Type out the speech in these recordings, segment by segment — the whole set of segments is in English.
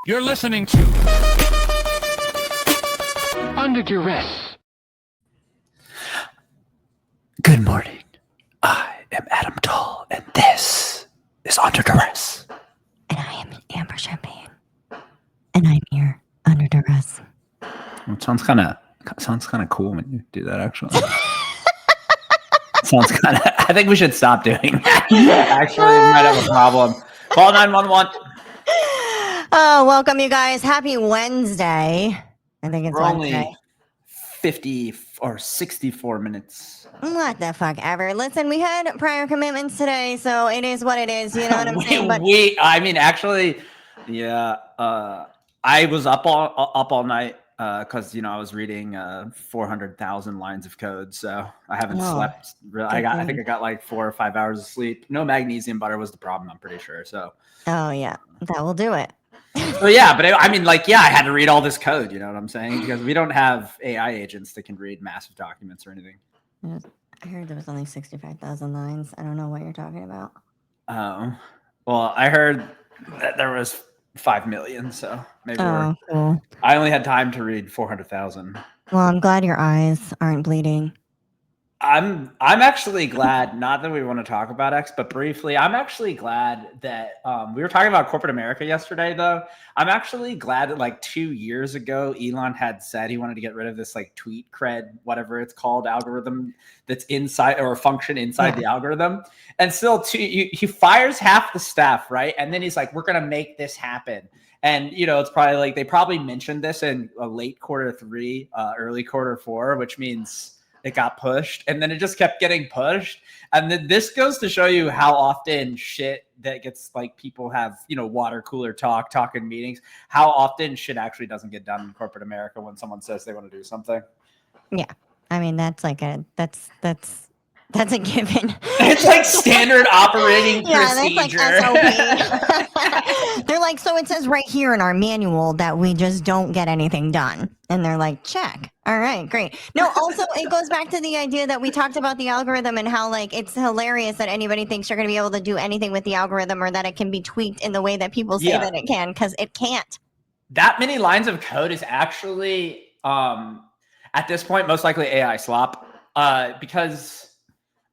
You're listening to Under Duress. Good morning. I am Adam Dahl, and this is Under Duress. And I am Amber Champagne. And I'm here under duress. Well, it sounds kind of cool when you do that, actually. Sounds kind of. I think we should stop doing that. Actually, we might have a problem. Call 911. Oh, welcome, you guys. Happy Wednesday. I think it's We're Wednesday. only 50 or 64 minutes. What the fuck ever. Listen, we had prior commitments today, so it is what it is. You know what I'm saying? But I was up all night because I was reading 400,000 lines of code, so I haven't slept. Really, I think I got like 4 or 5 hours of sleep. No magnesium butter was the problem, I'm pretty sure. So. Oh yeah, that will do it. Well, yeah, but I had to read all this code. You know what I'm saying? Because we don't have AI agents that can read massive documents or anything. I heard there was only 65,000 lines. I don't know what you're talking about. Oh, well, I heard that there was 5 million, so maybe cool. I only had time to read 400,000. Well, I'm glad your eyes aren't bleeding. I'm actually glad, not that we want to talk about X, but briefly, I'm actually glad that we were talking about corporate America yesterday, though. I'm actually glad that like 2 years ago, Elon had said he wanted to get rid of this like tweet cred, whatever it's called, algorithm that's inside or function inside the algorithm. And still, he fires half the staff, right? And then he's like, we're going to make this happen. And, it's probably like they probably mentioned this in a late quarter 3, early quarter 4, which means it got pushed, and then it just kept getting pushed. And then this goes to show you how often shit that gets like people have, water cooler talk in meetings, how often shit actually doesn't get done in corporate America when someone says they want to do something. Yeah. I mean, that's like that's a given. It's like standard operating procedure. That's like SOP. They're like, so it says right here in our manual that we just don't get anything done. And they're like, check. All right, great. No, also it goes back to the idea that we talked about the algorithm and how like it's hilarious that anybody thinks you're going to be able to do anything with the algorithm or that it can be tweaked in the way that people say that it can, because it can't. That many lines of code is actually, at this point, most likely AI slop, because...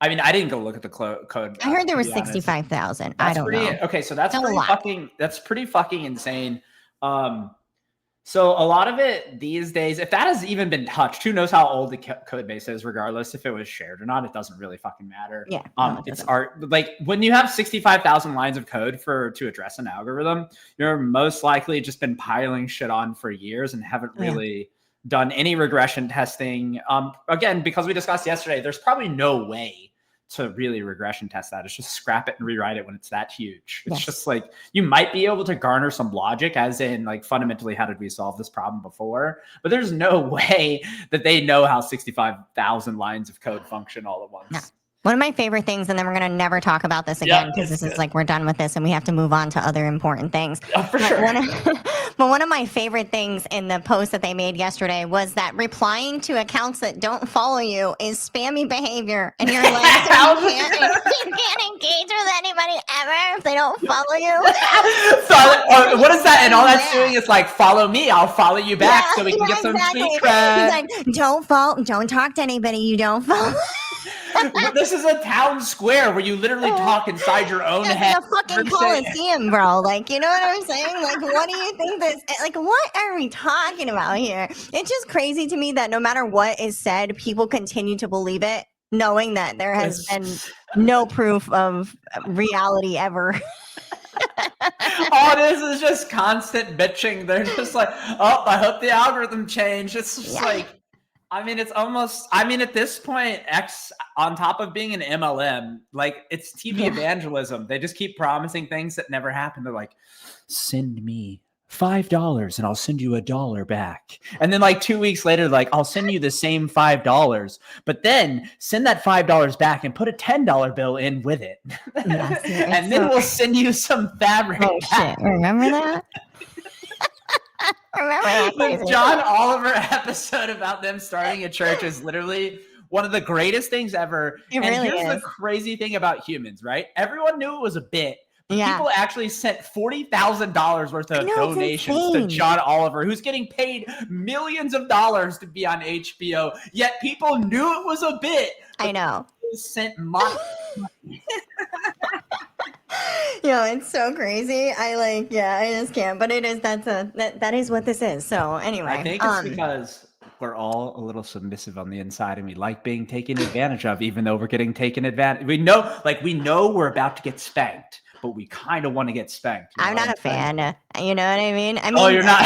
I mean, I didn't go look at the code. I heard there was 65,000. I don't know. Okay, so that's pretty fucking insane. So a lot of it these days, if that has even been touched, who knows how old the code base is, regardless if it was shared or not, it doesn't really fucking matter. Yeah. It's art. Like when you have 65,000 lines of code to address an algorithm, you're most likely just been piling shit on for years and haven't really done any regression testing. Again, because we discussed yesterday, there's probably no way to really regression test that. It's just scrap it and rewrite it when it's that huge. It's just like, you might be able to garner some logic, as in like fundamentally, how did we solve this problem before? But there's no way that they know how 65,000 lines of code function all at once. No. One of my favorite things, and then we're going to never talk about this again because this is like we're done with this and we have to move on to other important things. Oh, for sure. But one of my favorite things in the post that they made yesterday was that replying to accounts that don't follow you is spammy behavior. And you're like, so you can't engage with anybody ever if they don't follow you. What is that? And all that's doing is like, follow me, I'll follow you back so we can get some tweet cred. He's like, don't talk to anybody you don't follow. This is a town square where you literally talk inside your own head. It's a fucking Coliseum, bro. Like, you know what I'm saying? Like, what do you think this? Like, what are we talking about here? It's just crazy to me that no matter what is said, people continue to believe it, knowing that there has been no proof of reality ever. All it is just constant bitching. They're just like, oh, I hope the algorithm changed. It's just like. I mean, it's almost, at this point, X, on top of being an MLM, like, it's TV evangelism. They just keep promising things that never happen. They're like, send me $5 and I'll send you $1 back. And then like 2 weeks later, like, I'll send you the same $5, but then send that $5 back and put a $10 bill in with it. Yes, and then we'll send you some fabric back. Shit. Remember that? The John Oliver episode about them starting a church is literally one of the greatest things ever. It really here's is. the crazy thing about humans, right? Everyone knew it was a bit, Yeah. People actually sent $40,000 worth of donations to John Oliver, who's getting paid millions of dollars to be on HBO. Yet people knew it was a bit. I know. Sent money. It's so crazy. I just can't. But it is that is what this is. So anyway, I think it's because we're all a little submissive on the inside, and we like being taken advantage of, even though we're getting taken advantage. We know we're about to get spanked, but we kind of want to get spanked. I'm not a fan. You know what I mean? Oh, you're not.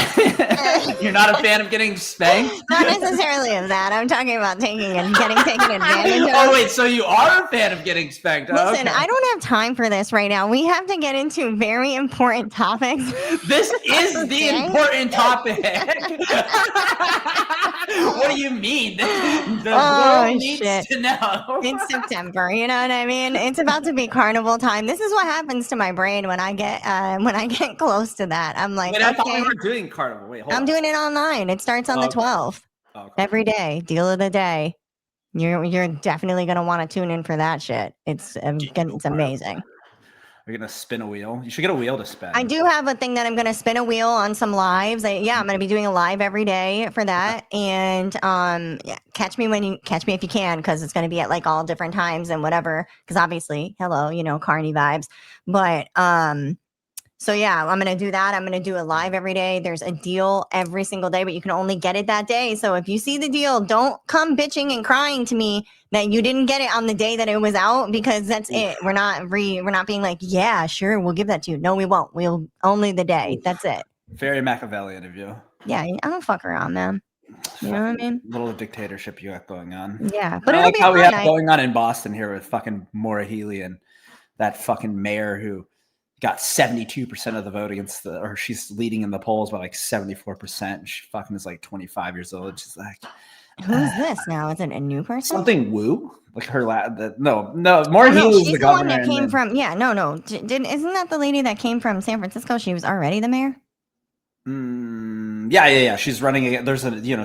You're not a fan of getting spanked? Not necessarily of that. I'm talking about getting taken advantage of. Oh wait, so you are a fan of getting spanked? Listen, okay. I don't have time for this right now. We have to get into very important topics. This is the important topic. What do you mean? The world needs to know. It's September. You know what I mean? It's about to be carnival time. This is what happens to my brain when I get close to that. I'm like, I thought we were doing carnival. Wait, hold on. I'm doing it online. It starts on the 12th. Okay. Every day, deal of the day. You're definitely gonna want to tune in for that shit. It's amazing. You're gonna spin a wheel. You should get a wheel to spin. I do have a thing that I'm gonna spin a wheel on some lives. I'm gonna be doing a live every day for that. And catch me if you can, because it's gonna be at like all different times and whatever. Because obviously, carny vibes. But so yeah, I'm gonna do that. I'm gonna do it live every day. There's a deal every single day, but you can only get it that day. So if you see the deal, don't come bitching and crying to me that you didn't get it on the day that it was out, because that's it. We're not being like, yeah, sure, we'll give that to you. No, we won't. We'll only the day. That's it. Very Machiavellian of you. Yeah, I don't fuck around, man. You know what I mean? Little dictatorship you got going on. Yeah, but I like how we have going on in Boston here with fucking Maura Healey and that fucking mayor who got 72% of the vote or she's leading in the polls by like 74%. She fucking is like 25 years old. She's like, who's this now? Is it a new person? Something Wu? Like her no. Maura Healey was the governor. One that came from, isn't that the lady that came from San Francisco? She was already the mayor? Yeah. She's running.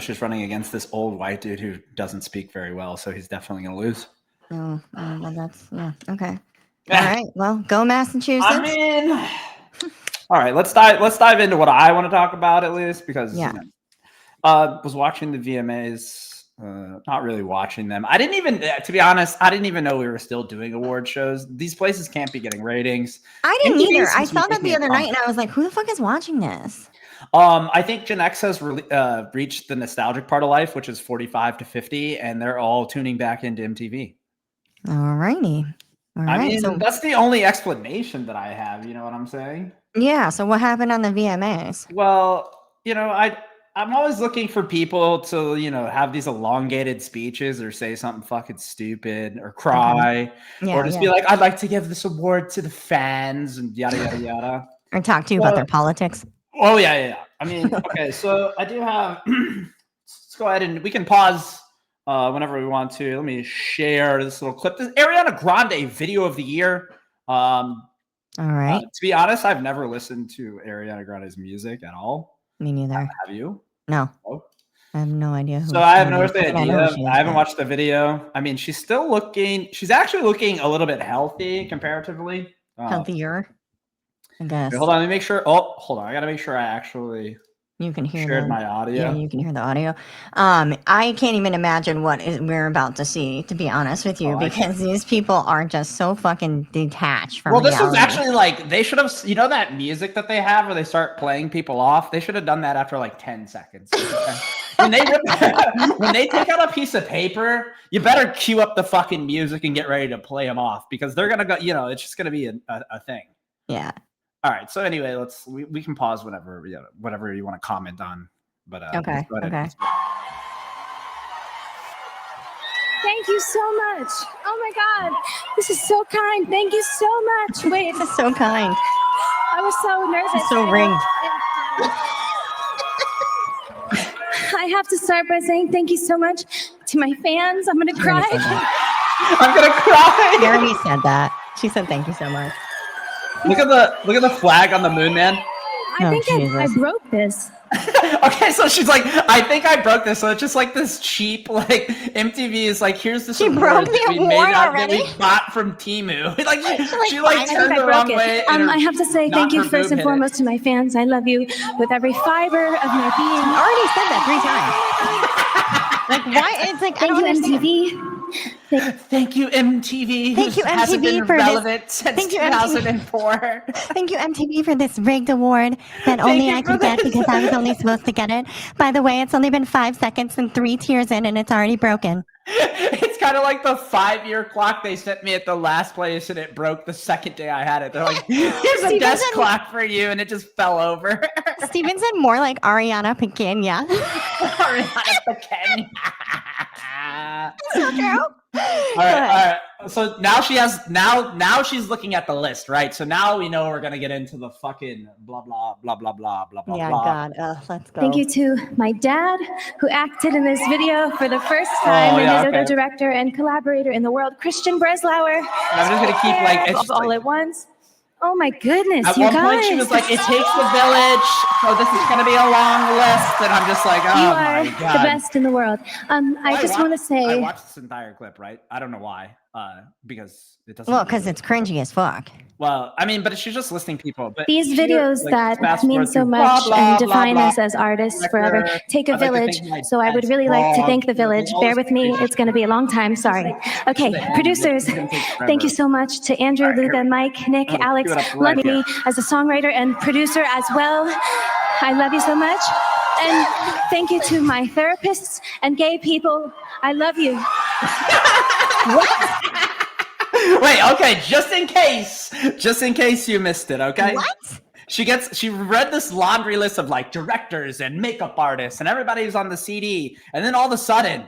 She's running against this old white dude who doesn't speak very well, so he's definitely going to lose. Oh, okay. All right. Well, go Massachusetts. I mean, all right. Let's dive into what I want to talk about, at least, because was watching the VMAs. Not really watching them. I didn't even, to be honest, I didn't even know we were still doing award shows. These places can't be getting ratings. I didn't either. I saw that the other night, and I was like, "Who the fuck is watching this?" I think Gen X has reached the nostalgic part of life, which is 45 to 50, and they're all tuning back into MTV. All righty. All right, I mean, so that's the only explanation that I have. You know what I'm saying? Yeah. So what happened on the VMAs? Well, I'm always looking for people to, have these elongated speeches or say something fucking stupid or cry or just be like, I'd like to give this award to the fans and yada, yada, yada. Or talk to you about their politics. Oh, yeah. I mean, okay. So I do have, let's go ahead and we can pause whenever we want to. Let me share this little clip. This is Ariana Grande video of the year. All right. To be honest, I've never listened to Ariana Grande's music at all. Me neither. Have you? No. Oh. I have no idea. So I have no idea. I haven't watched the video. I mean, she's actually looking a little bit healthy comparatively. Healthier, I guess. Wait, hold on, let me make sure. Oh, hold on. I got to make sure I actually you can hear shared my audio. Yeah, you can hear the audio. I can't even imagine what we're about to see, to be honest with you, because these people are just so fucking detached from reality. This was actually like, they should have, that music that they have where they start playing people off, they should have done that after like 10 seconds. When they take out a piece of paper, you better cue up the fucking music and get ready to play them off, because they're going to go, it's just going to be a thing. Yeah. All right. So anyway, we can pause whenever whatever you want to comment on. But okay. Thank you so much. Oh my God, this is so kind. Thank you so much. Wait, this is so kind. I was so nervous. So ringed. I have to start by saying thank you so much to my fans. I'm gonna cry. I'm gonna cry. She already said that. She said thank you so much. Look at the flag on the moon, man. I think I broke this. Okay, so she's like, I think I broke this. So it's just like this cheap, like MTV is like, here's this award broke the that we award made out already? that we bought from Timu. Like she I turned the wrong way. I have to say thank you first and foremost to my fans. I love you with every fiber of my being. I already said that 3 times. Like, why? It's like, I Thank don't you, understand. MTV. Thank you, MTV. Thank you, Hasn't MTV, been for relevant this. since Thank you, MTV. 2004. Thank you, MTV, for this rigged award that only you I for could get this. because I was only supposed to get it. By the way, it's only been 5 seconds and 3 tears in, and it's already broken. It's kind of like the 5-year clock they sent me at the last place, and it broke the second day I had it. They're like, here's a desk clock for you, and it just fell over. Steven said more like Ariana Grande. Ariana Grande. So true. All right. So now she's looking at the list, right? So now we know we're gonna get into the fucking blah blah blah blah blah blah blah. Yeah, blah. God. Let's go. Thank you to my dad, who acted in this video for the first time, and his other director and collaborator in the world, Christian Breslauer. I'm just gonna keep like it's all like, at once. Oh my goodness, at you one guys! point she was like, "It takes the village," so this is gonna be a long list, and I'm just like, "Oh You my are god!" the best in the world. I just want to I say, watched this entire clip, right? I don't know why, because it doesn't. Well, because it's cringy as fuck. Well, I mean, but she's just listing people. But these videos that mean so much and define us as artists forever take a village. So I would really like to thank the village. Bear with me; it's going to be a long time. Sorry. Okay, producers, thank you so much to Andrew, Luca, Mike, Nick, Alex. Love me as a songwriter and producer as well. I love you so much. And thank you to my therapists and gay people. I love you. What? Wait, okay, just in case you missed it, okay? What? She read this laundry list of like directors and makeup artists and everybody who's on the CD, and then all of a sudden,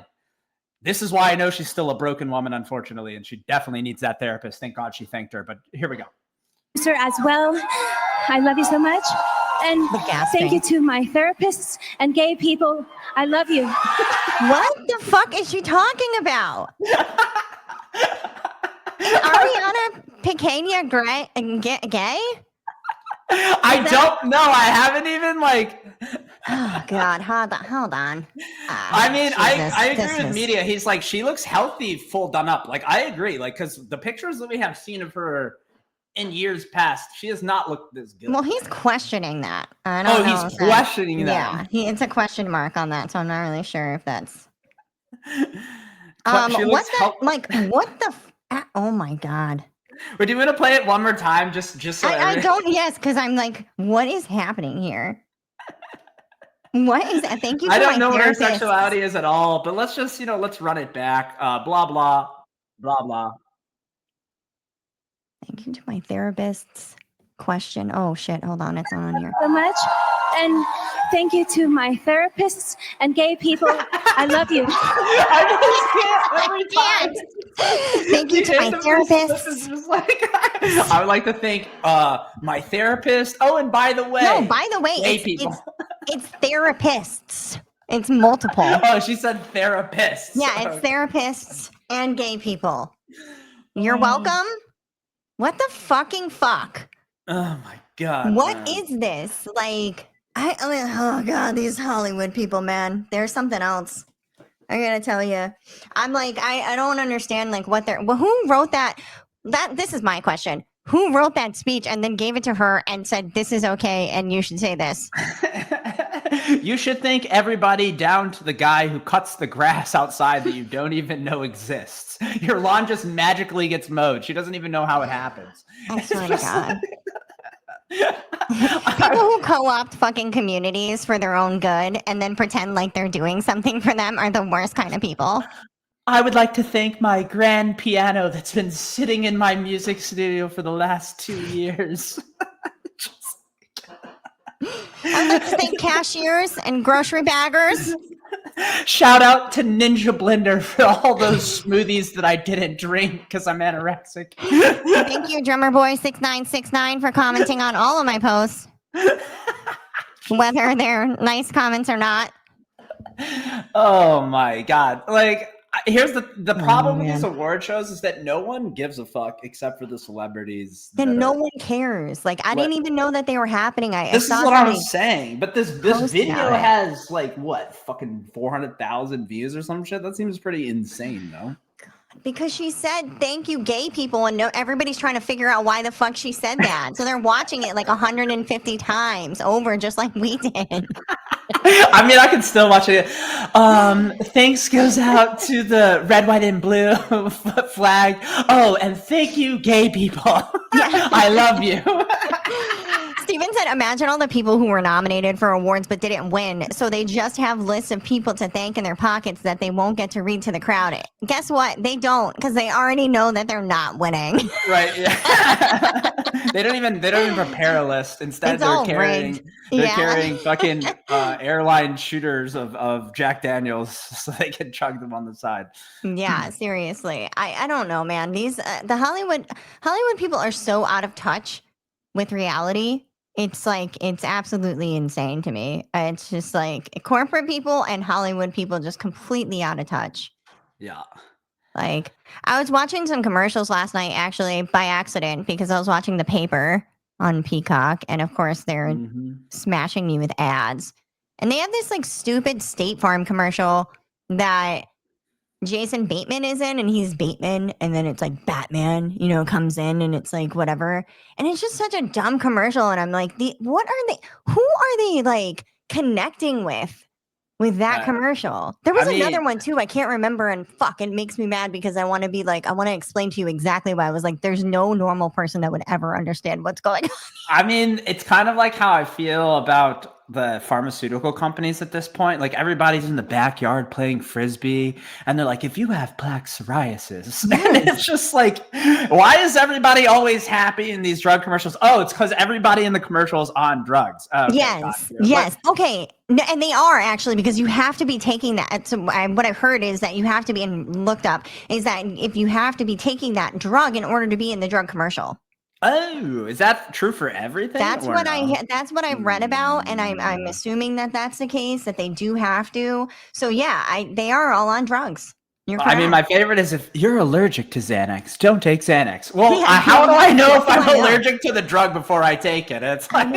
this is why I know she's still a broken woman, unfortunately, and she definitely needs that therapist. Thank God she thanked her, but here we go. Sir, as well, I love you so much. And thank you to my therapists and gay people. I love you. What the fuck is she talking about? Ariana Grande gay? I don't know. I haven't even like. Oh God, hold on. I mean, Jesus, I agree with media. He's like, she looks healthy, full done up. Like, I agree. Like, because the pictures that we have seen of her in years past, she has not looked this good. Well, he's questioning that. I don't know. He's questioning that. Yeah, it's a question mark on that, so I'm not really sure if that's. She What looks what the? Oh my God. Would you want to play it one more time, just so I don't. Yes, because I'm like, what is happening here? What is that? Thank you. I don't know what her therapist. sexuality is at all, but let's just let's run it back. Blah blah blah blah. Thank you to my therapist's question. Oh shit! Hold on, it's not on here. So much. And thank you to my therapists and gay people. I love you. Every time. Thank you to my therapist. I would like to thank my therapist. Oh, and by the way, it's therapists. It's multiple. Oh, she said therapists. Yeah, it's therapists and gay people. You're welcome. What the fucking fuck? Oh my God. What is this? Like, I mean, oh God, these Hollywood people, man. There's something else. I gotta tell you. I'm like, I don't understand like what they're, well, who wrote that? This is my question. Who wrote that speech and then gave it to her and said, this is okay and you should say this? You should thank everybody down to the guy who cuts the grass outside that you don't even know exists. Your lawn just magically gets mowed. She doesn't even know how it happens. I swear to God. People who co-opt fucking communities for their own good and then pretend like they're doing something for them are the worst kind of people. I would like to thank my grand piano that's been sitting in my music studio for the last 2 years. I'd like to thank cashiers and grocery baggers. Shout out to Ninja Blender for all those smoothies that I didn't drink because I'm anorexic. Thank you, Drummer Boy 6969, for commenting on all of my posts, whether they're nice comments or not. Oh my God. Like, Here's the problem with these award shows is that no one gives a fuck except for the celebrities. And no one cares. Like, I didn't even know that they were happening. This is what I was saying. But this video has like what, fucking 400,000 views or some shit. That seems pretty insane, though. Because she said, "Thank you, gay people," and everybody's trying to figure out why the fuck she said that. So they're watching it like 150 times over, just like we did. I mean, I can still watch it. Thanks goes out to the red, white, and blue flag. Oh, and thank you, gay people. Yeah. I love you. Steven said, imagine all the people who were nominated for awards but didn't win. So they just have lists of people to thank in their pockets that they won't get to read to the crowd. Guess what? They don't, because they already know that they're not winning. Right. Yeah. They don't even prepare a list. Instead, they're carrying fucking airline shooters of Jack Daniels so they can chug them on the side. Yeah, seriously. I don't know, man. These the Hollywood people are so out of touch with reality. It's like, it's absolutely insane to me. It's just like corporate people and Hollywood people just completely out of touch. Yeah. Like, I was watching some commercials last night, actually, by accident, because I was watching The Paper on Peacock. And of course, they're smashing me with ads. And they have this like stupid State Farm commercial that Jason Bateman is in, and he's Bateman, and then it's like Batman, comes in, and it's like whatever, and it's just such a dumb commercial, and I'm like, who are they like connecting with that commercial? There was another one too, I can't remember, and fuck, it makes me mad because I want to explain to you exactly why. I was like, there's no normal person that would ever understand what's going on. I mean, it's kind of like how I feel about the pharmaceutical companies at this point. Like, everybody's in the backyard playing frisbee, and they're like, if you have plaque psoriasis, and it's just like, why is everybody always happy in these drug commercials? Oh, it's because everybody in the commercial is on drugs. Okay, yes. Okay. And they are, actually, because you have to be taking that. So what I've heard is that you have to be, and looked up, is that if you have to be taking that drug in order to be in the drug commercial. Oh, is that true for everything? That's what I read about, and I'm assuming that that's the case, that they do have to. So yeah, they are all on drugs. I mean, my favorite is, if you're allergic to Xanax, don't take Xanax. Well, how do I know if I'm allergic to the drug before I take it? It's like,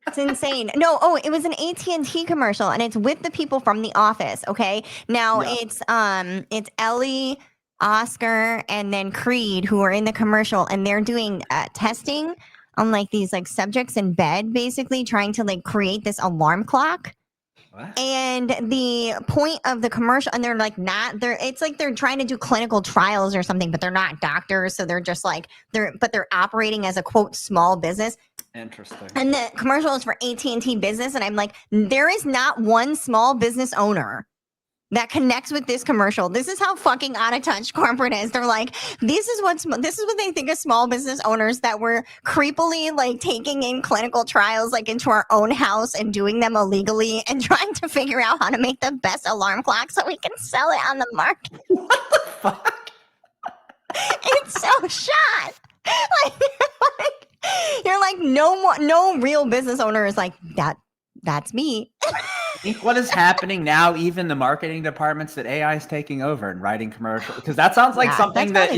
it's insane. No, it was an AT&T commercial, and it's with the people from The Office. Okay, now it's Ellie, Oscar, and then Creed, who are in the commercial, and they're doing testing on like these like subjects in bed, basically trying to like create this alarm clock. What? And the point of the commercial, and it's like they're trying to do clinical trials or something, but they're not doctors, so they're just like they're operating as a quote small business. Interesting. And the commercial is for AT&T Business, and I'm like, there is not one small business owner that connects with this commercial. This is how fucking out of touch corporate is. They're like, this is what they think of small business owners, that we're creepily like taking in clinical trials like into our own house and doing them illegally and trying to figure out how to make the best alarm clock so we can sell it on the market. What the fuck? It's so shot. You're like, no real business owner is like that. That's me. I think what is happening now, even the marketing departments, that AI is taking over and writing commercials, because that sounds like something that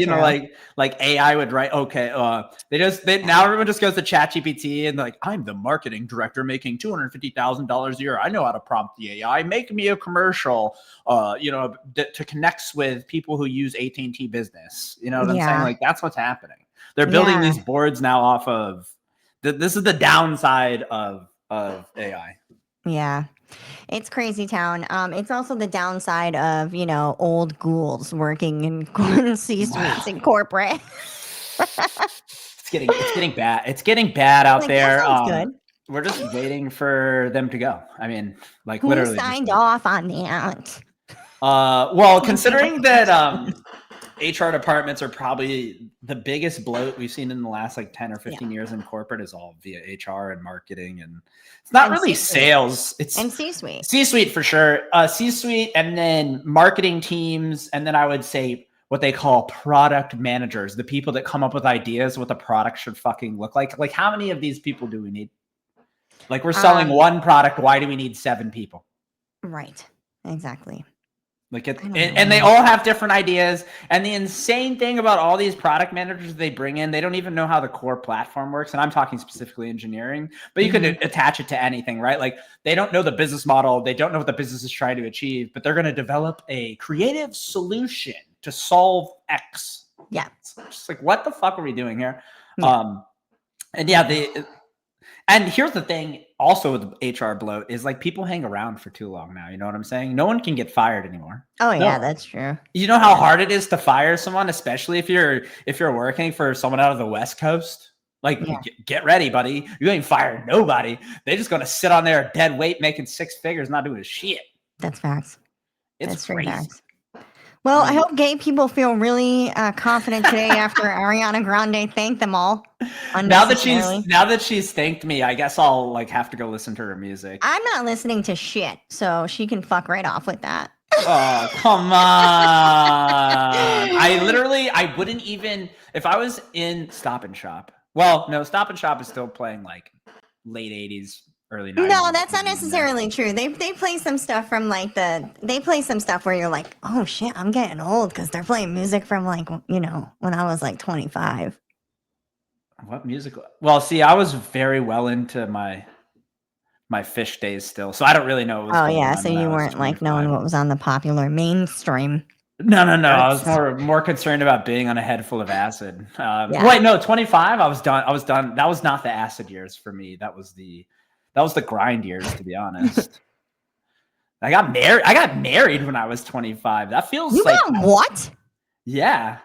like AI would write. Okay, now everyone just goes to ChatGPT and like, I'm the marketing director making $250,000 a year. I know how to prompt the AI. Make me a commercial, to connect with people who use AT&T Business. You know what I'm saying? Like, that's what's happening. They're building these boards now off of. This is the downside of AI. Yeah, it's crazy town. It's also the downside of old ghouls working in C-suites in corporate. It's getting bad. It's getting bad out there. Good. We're just waiting for them to go. I mean, like, who literally signed off on that? Well, considering that HR departments are probably the biggest bloat we've seen in the last like 10 or 15 years in corporate, is all via HR and marketing, and it's not really sales. It's C-suite for sure. C-suite, and then marketing teams, and then I would say what they call product managers, the people that come up with ideas what the product should fucking look like. Like, how many of these people do we need? Like, we're selling one product. Why do we need 7 people? Right. Exactly. Like and they all have different ideas. And the insane thing about all these product managers they bring in, they don't even know how the core platform works. And I'm talking specifically engineering, but you could attach it to anything, right? Like they don't know the business model. They don't know what the business is trying to achieve, but they're going to develop a creative solution to solve X. Yeah. It's just like, what the fuck are we doing here? Yeah. And here's the thing also with HR bloat is like people hang around for too long now. You know what I'm saying? No one can get fired anymore. Oh yeah, that's true. You know how hard it is to fire someone, especially if you're working for someone out of the West Coast? Like, get ready, buddy. You ain't fired nobody. They just gonna sit on there dead weight making 6 figures, not doing shit. That's facts. It's crazy. Facts. Well, I hope gay people feel really confident today after Ariana Grande thanked them all. Now that she's thanked me, I guess I'll like have to go listen to her music. I'm not listening to shit, so she can fuck right off with that. Oh, come on. I wouldn't even, if I was in Stop and Shop. Well, no, Stop and Shop is still playing like late 80s. Early 90s. No, that's not necessarily true. They play some stuff from like they play some stuff where you're like, oh shit, I'm getting old because they're playing music from like, you know, when I was like 25. What music? Well, see, I was very well into my Fish days still, so I don't really know. Oh yeah, so you weren't like knowing what was on the popular mainstream. No. I was more concerned about being on a head full of acid. Wait, no, 25. I was done. That was not the acid years for me. That was the grind years, to be honest. I got married when I was 25. That feels you like got what? Yeah.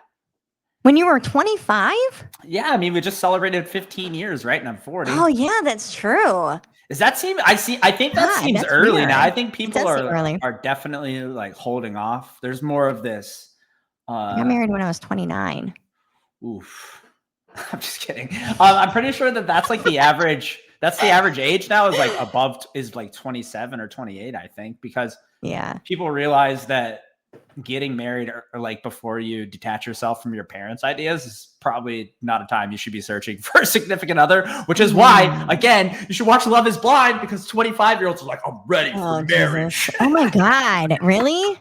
When you were 25? Yeah, I mean we just celebrated 15 years, right? And I'm 40. Oh yeah, that's true. Does that seem? I think that seems early weird. now. I think people are definitely like holding off. There's more of this. I got married when I was 29. Oof. I'm just kidding. I'm pretty sure that's like the average. That's the average age now is like 27 or 28, I think, because people realize that getting married or like before you detach yourself from your parents' ideas is probably not a time you should be searching for a significant other, which is why, again, you should watch Love is Blind because 25-year-olds are like, I'm ready for marriage. Oh my God. Really?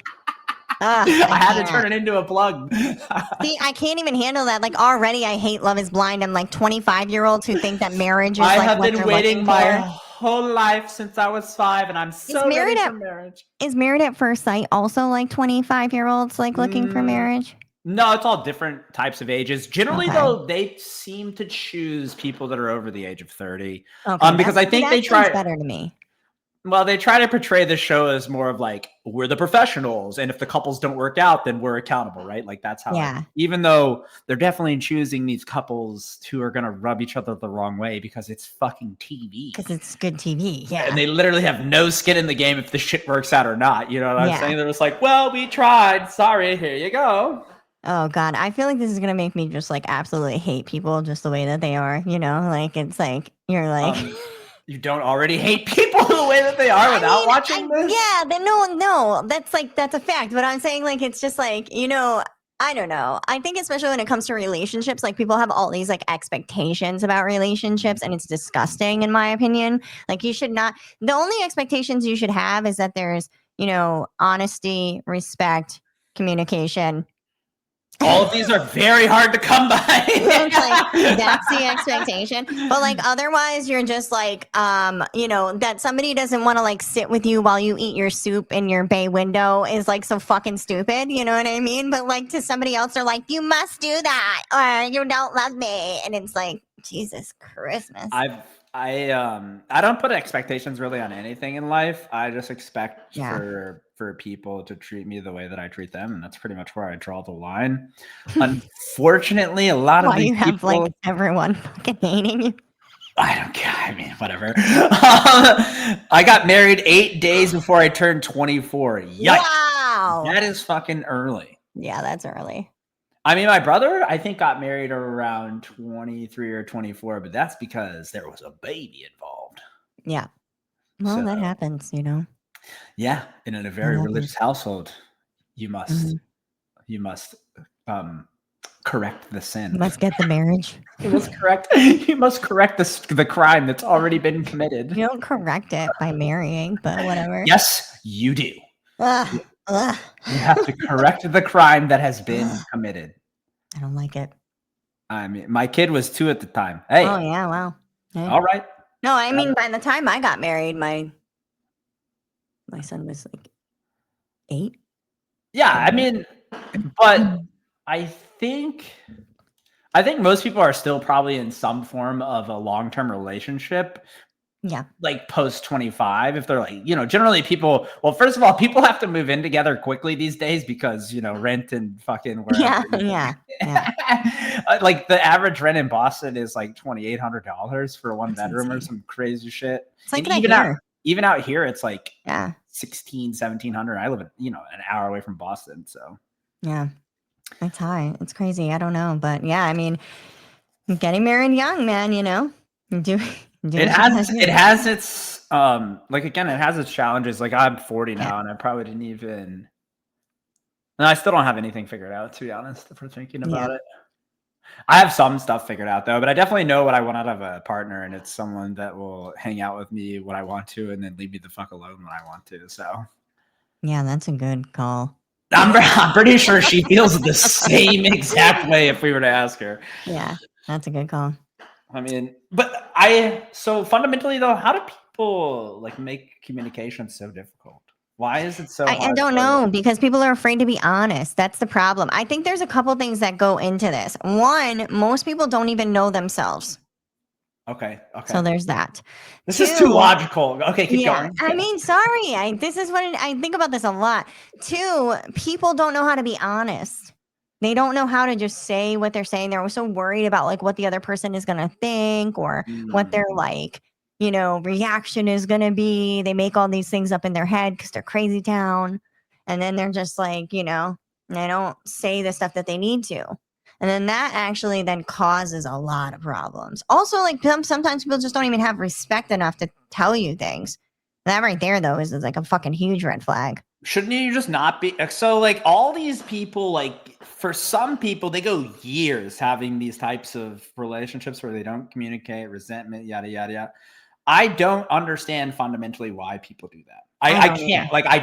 I had to turn it into a plug. See, I can't even handle that. Like already I hate Love is Blind. I'm like 25-year-olds who think that marriage is I have been waiting my whole life since I was 5 and I'm so ready for marriage. Is Married at First Sight also like 25-year-olds like looking for marriage? No, it's all different types of ages. Generally though, they seem to choose people that are over the age of 30. Okay, because I think they try better to me. Well, they try to portray the show as more of like, we're the professionals. And if the couples don't work out, then we're accountable, right? Like that's how, even though they're definitely choosing these couples who are going to rub each other the wrong way because it's fucking TV. Because it's good TV. Yeah. And they literally have no skin in the game if the shit works out or not. You know what I'm saying? They're just like, well, we tried. Sorry. Here you go. Oh God. I feel like this is going to make me just like absolutely hate people just the way that they are, you know, like it's like, you're like, you don't already hate people the way that they are without watching this? Yeah, no, that's a fact. But I'm saying like, it's just like, you know, I don't know. I think especially when it comes to relationships, like people have all these like expectations about relationships and it's disgusting in my opinion. Like you should not, the only expectations you should have is that there's, you know, honesty, respect, communication. All of these are very hard to come by. Like, that's the expectation. But like otherwise you're just like, you know, that somebody doesn't want to like sit with you while you eat your soup in your bay window is like so fucking stupid. You know what I mean? But like to somebody else, they're like, you must do that or you don't love me. And it's like, Jesus Christmas. I don't put expectations really on anything in life. I just expect for people to treat me the way that I treat them, and that's pretty much where I draw the line. Unfortunately, a lot of these have people, like everyone fucking hating you. I don't care. I mean, whatever. I got married 8 days before I turned 24. Yikes! Wow, that is fucking early. Yeah, that's early. I mean, my brother, I think, got married around 23 or 24, but that's because there was a baby involved. Yeah. Well, that happens, you know. Yeah, and in a very religious household, you must correct the sin. You must get the marriage. You must correct the crime that's already been committed. You don't correct it by marrying, but whatever. Yes, you do. Ugh. You have to correct the crime that has been committed. I don't like it. I mean, my kid was 2 at the time. Hey. Oh yeah, wow. Hey. All right. No, I mean, by the time I got married, my son was like 8. Yeah, I mean, but I think most people are still probably in some form of a long-term relationship. Yeah. Like post 25, if they're like, generally people, well, first of all, people have to move in together quickly these days because, rent and fucking wherever. Yeah. Like the average rent in Boston is like $2,800 for one bedroom or some crazy shit. It's like even out here, it's like $1,600, $1,700. I live an hour away from Boston. So yeah, it's high. It's crazy. I don't know. But yeah, I mean, getting married young, man, it has its it has its challenges. Like I'm 40 now and I probably didn't even, and I still don't have anything figured out, to be honest, if we're thinking about it. I have some stuff figured out though, but I definitely know what I want out of a partner, and it's someone that will hang out with me when I want to and then leave me the fuck alone when I want to. So yeah, that's a good call. I'm pretty sure she feels the same exact way if we were to ask her. Yeah, that's a good call. I mean, but so fundamentally though, how do people like make communication so difficult? Why is it so hard? I don't know, because people are afraid to be honest. That's the problem. I think there's a couple things that go into this. One, most people don't even know themselves. Okay. So there's that. This is too logical. Okay, keep going. I mean, sorry. This is what I think about this a lot. 2, people don't know how to be honest. They don't know how to just say what they're saying. They're so worried about like what the other person is going to think or what their like, reaction is going to be. They make all these things up in their head because they're crazy town. And then they're just like, they don't say the stuff that they need to. And then that actually then causes a lot of problems. Also, like sometimes people just don't even have respect enough to tell you things. That right there, though, is like a fucking huge red flag. Shouldn't you just not be? So like all these people, like for some people, they go years having these types of relationships where they don't communicate, resentment, yada, yada, yada. I don't understand fundamentally why people do that. I can't. Like, I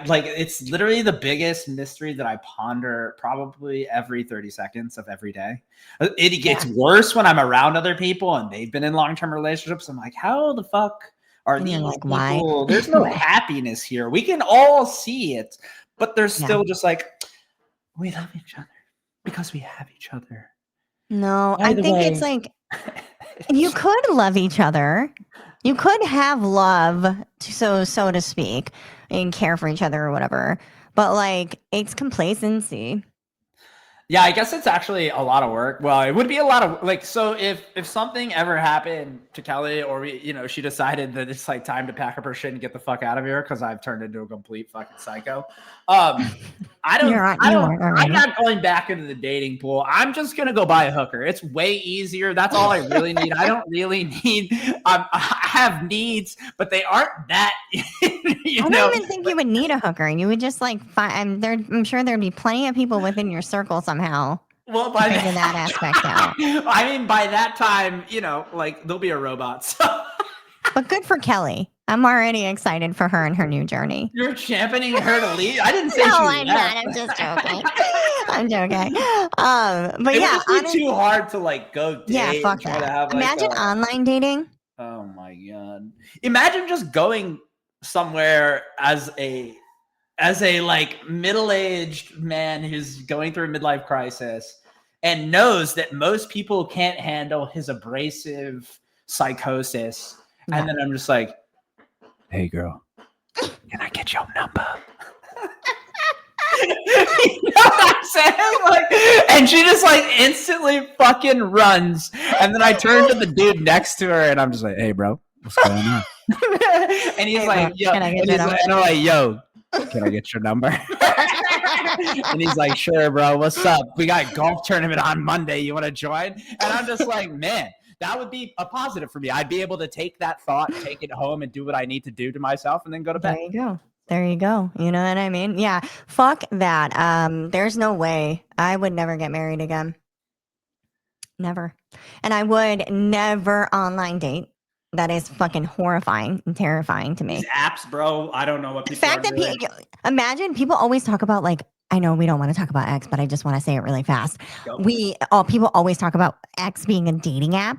like, it's literally the biggest mystery that I ponder probably every 30 seconds of every day. It gets worse when I'm around other people and they've been in long-term relationships. I'm like, how the fuck are these people? Why? There's no happiness here. We can all see it, but there's still just like, we love each other because we have each other. No, I think it's like, you could love each other. You could have love, so to speak, and care for each other or whatever. But like, it's complacency. Yeah, I guess it's actually a lot of work. Well, it would be a lot of like, so if something ever happened to Kelly or she decided that it's like time to pack up her shit and get the fuck out of here because I've turned into a complete fucking psycho. I'm not going back into the dating pool. I'm just going to go buy a hooker. It's way easier. That's all I really need. I don't really need, I have needs, but they aren't that, I don't even think you would need a hooker. You would just like find, I'm sure there'd be plenty of people within your circle somehow. Well, by that aspect out. I mean, by that time, like there'll be a robot. So. But good for Kelly. I'm already excited for her and her new journey. You're championing her to leave? I didn't say no, I'm not. I'm just joking. I'm joking. But it would be too hard to like go date. Yeah, fuck that. Imagine online dating. Oh my god! Imagine just going somewhere as a like middle-aged man who's going through a midlife crisis and knows that most people can't handle his abrasive psychosis. Yeah. And then I'm just like, hey girl, can I get your number? You know what I'm saying? Like, and she just like instantly fucking runs. And then I turn to the dude next to her and I'm just like, hey bro, what's going on? And he's like, yo, and I'm like, yo, can I get your number? And he's like, sure, bro. What's up? We got a golf tournament on Monday. You want to join? And I'm just like, man, that would be a positive for me. I'd be able to take that thought, take it home and do what I need to do to myself and then go to bed. There you go. You know what I mean? Yeah. Fuck that. There's no way. I would never get married again. Never. And I would never online date. That is fucking horrifying and terrifying to me. These apps, bro. I don't know what people are doing. Imagine people always talk about like, I know we don't want to talk about X, but I just want to say it really fast. People always talk about X being a dating app.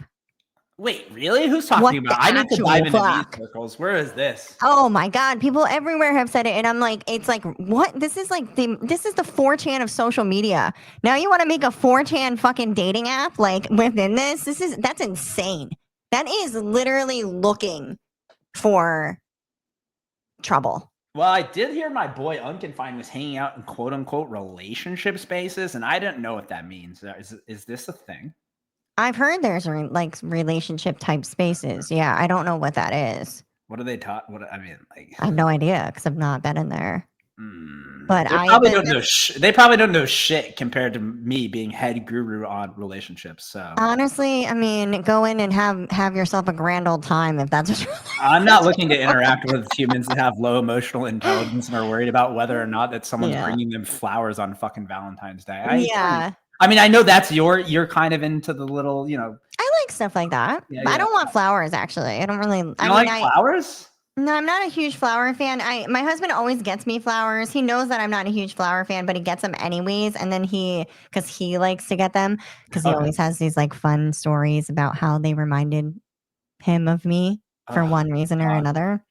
Wait, really? Who's talking about? I need to dive into these circles. Where is this? Oh my God. People everywhere have said it. And I'm like, it's like, what? This is the 4chan of social media. Now you want to make a 4chan fucking dating app like within this? That's insane. That is literally looking for trouble. Well, I did hear my boy Unconfined was hanging out in quote unquote relationship spaces, and I didn't know what that means. Is this a thing? I've heard there's like relationship type spaces. Yeah, I don't know what that is. What are they taught? What I mean, like, I have no idea because I've not been in there. But they probably don't know shit compared to me being head guru on relationships. So honestly, I mean, go in and have yourself a grand old time if that's what you're I'm not looking to interact with humans that have low emotional intelligence and are worried about whether or not that someone's bringing them flowers on fucking Valentine's Day. I mean, I know that's you're kind of into the little, I like stuff like that. Yeah, but I don't want flowers, actually. I don't really. Flowers? No, I'm not a huge flower fan. My husband always gets me flowers. He knows that I'm not a huge flower fan, but he gets them anyways. And then because he likes to get them, because he always has these like fun stories about how they reminded him of me for one reason or another.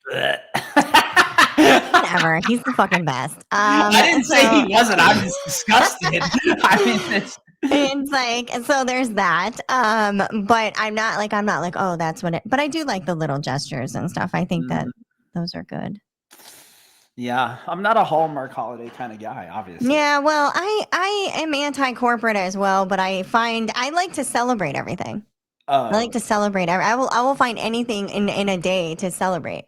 Whatever. He's the fucking best. I didn't say he wasn't. I'm just disgusted. I mean, it's like, so there's that. But I'm not like, oh, that's what it, but I do like the little gestures and stuff. I think that those are good. Yeah. I'm not a Hallmark holiday kind of guy, obviously. Yeah. Well, I am anti-corporate as well, but I like to celebrate everything. I like to celebrate. I will find anything in a day to celebrate.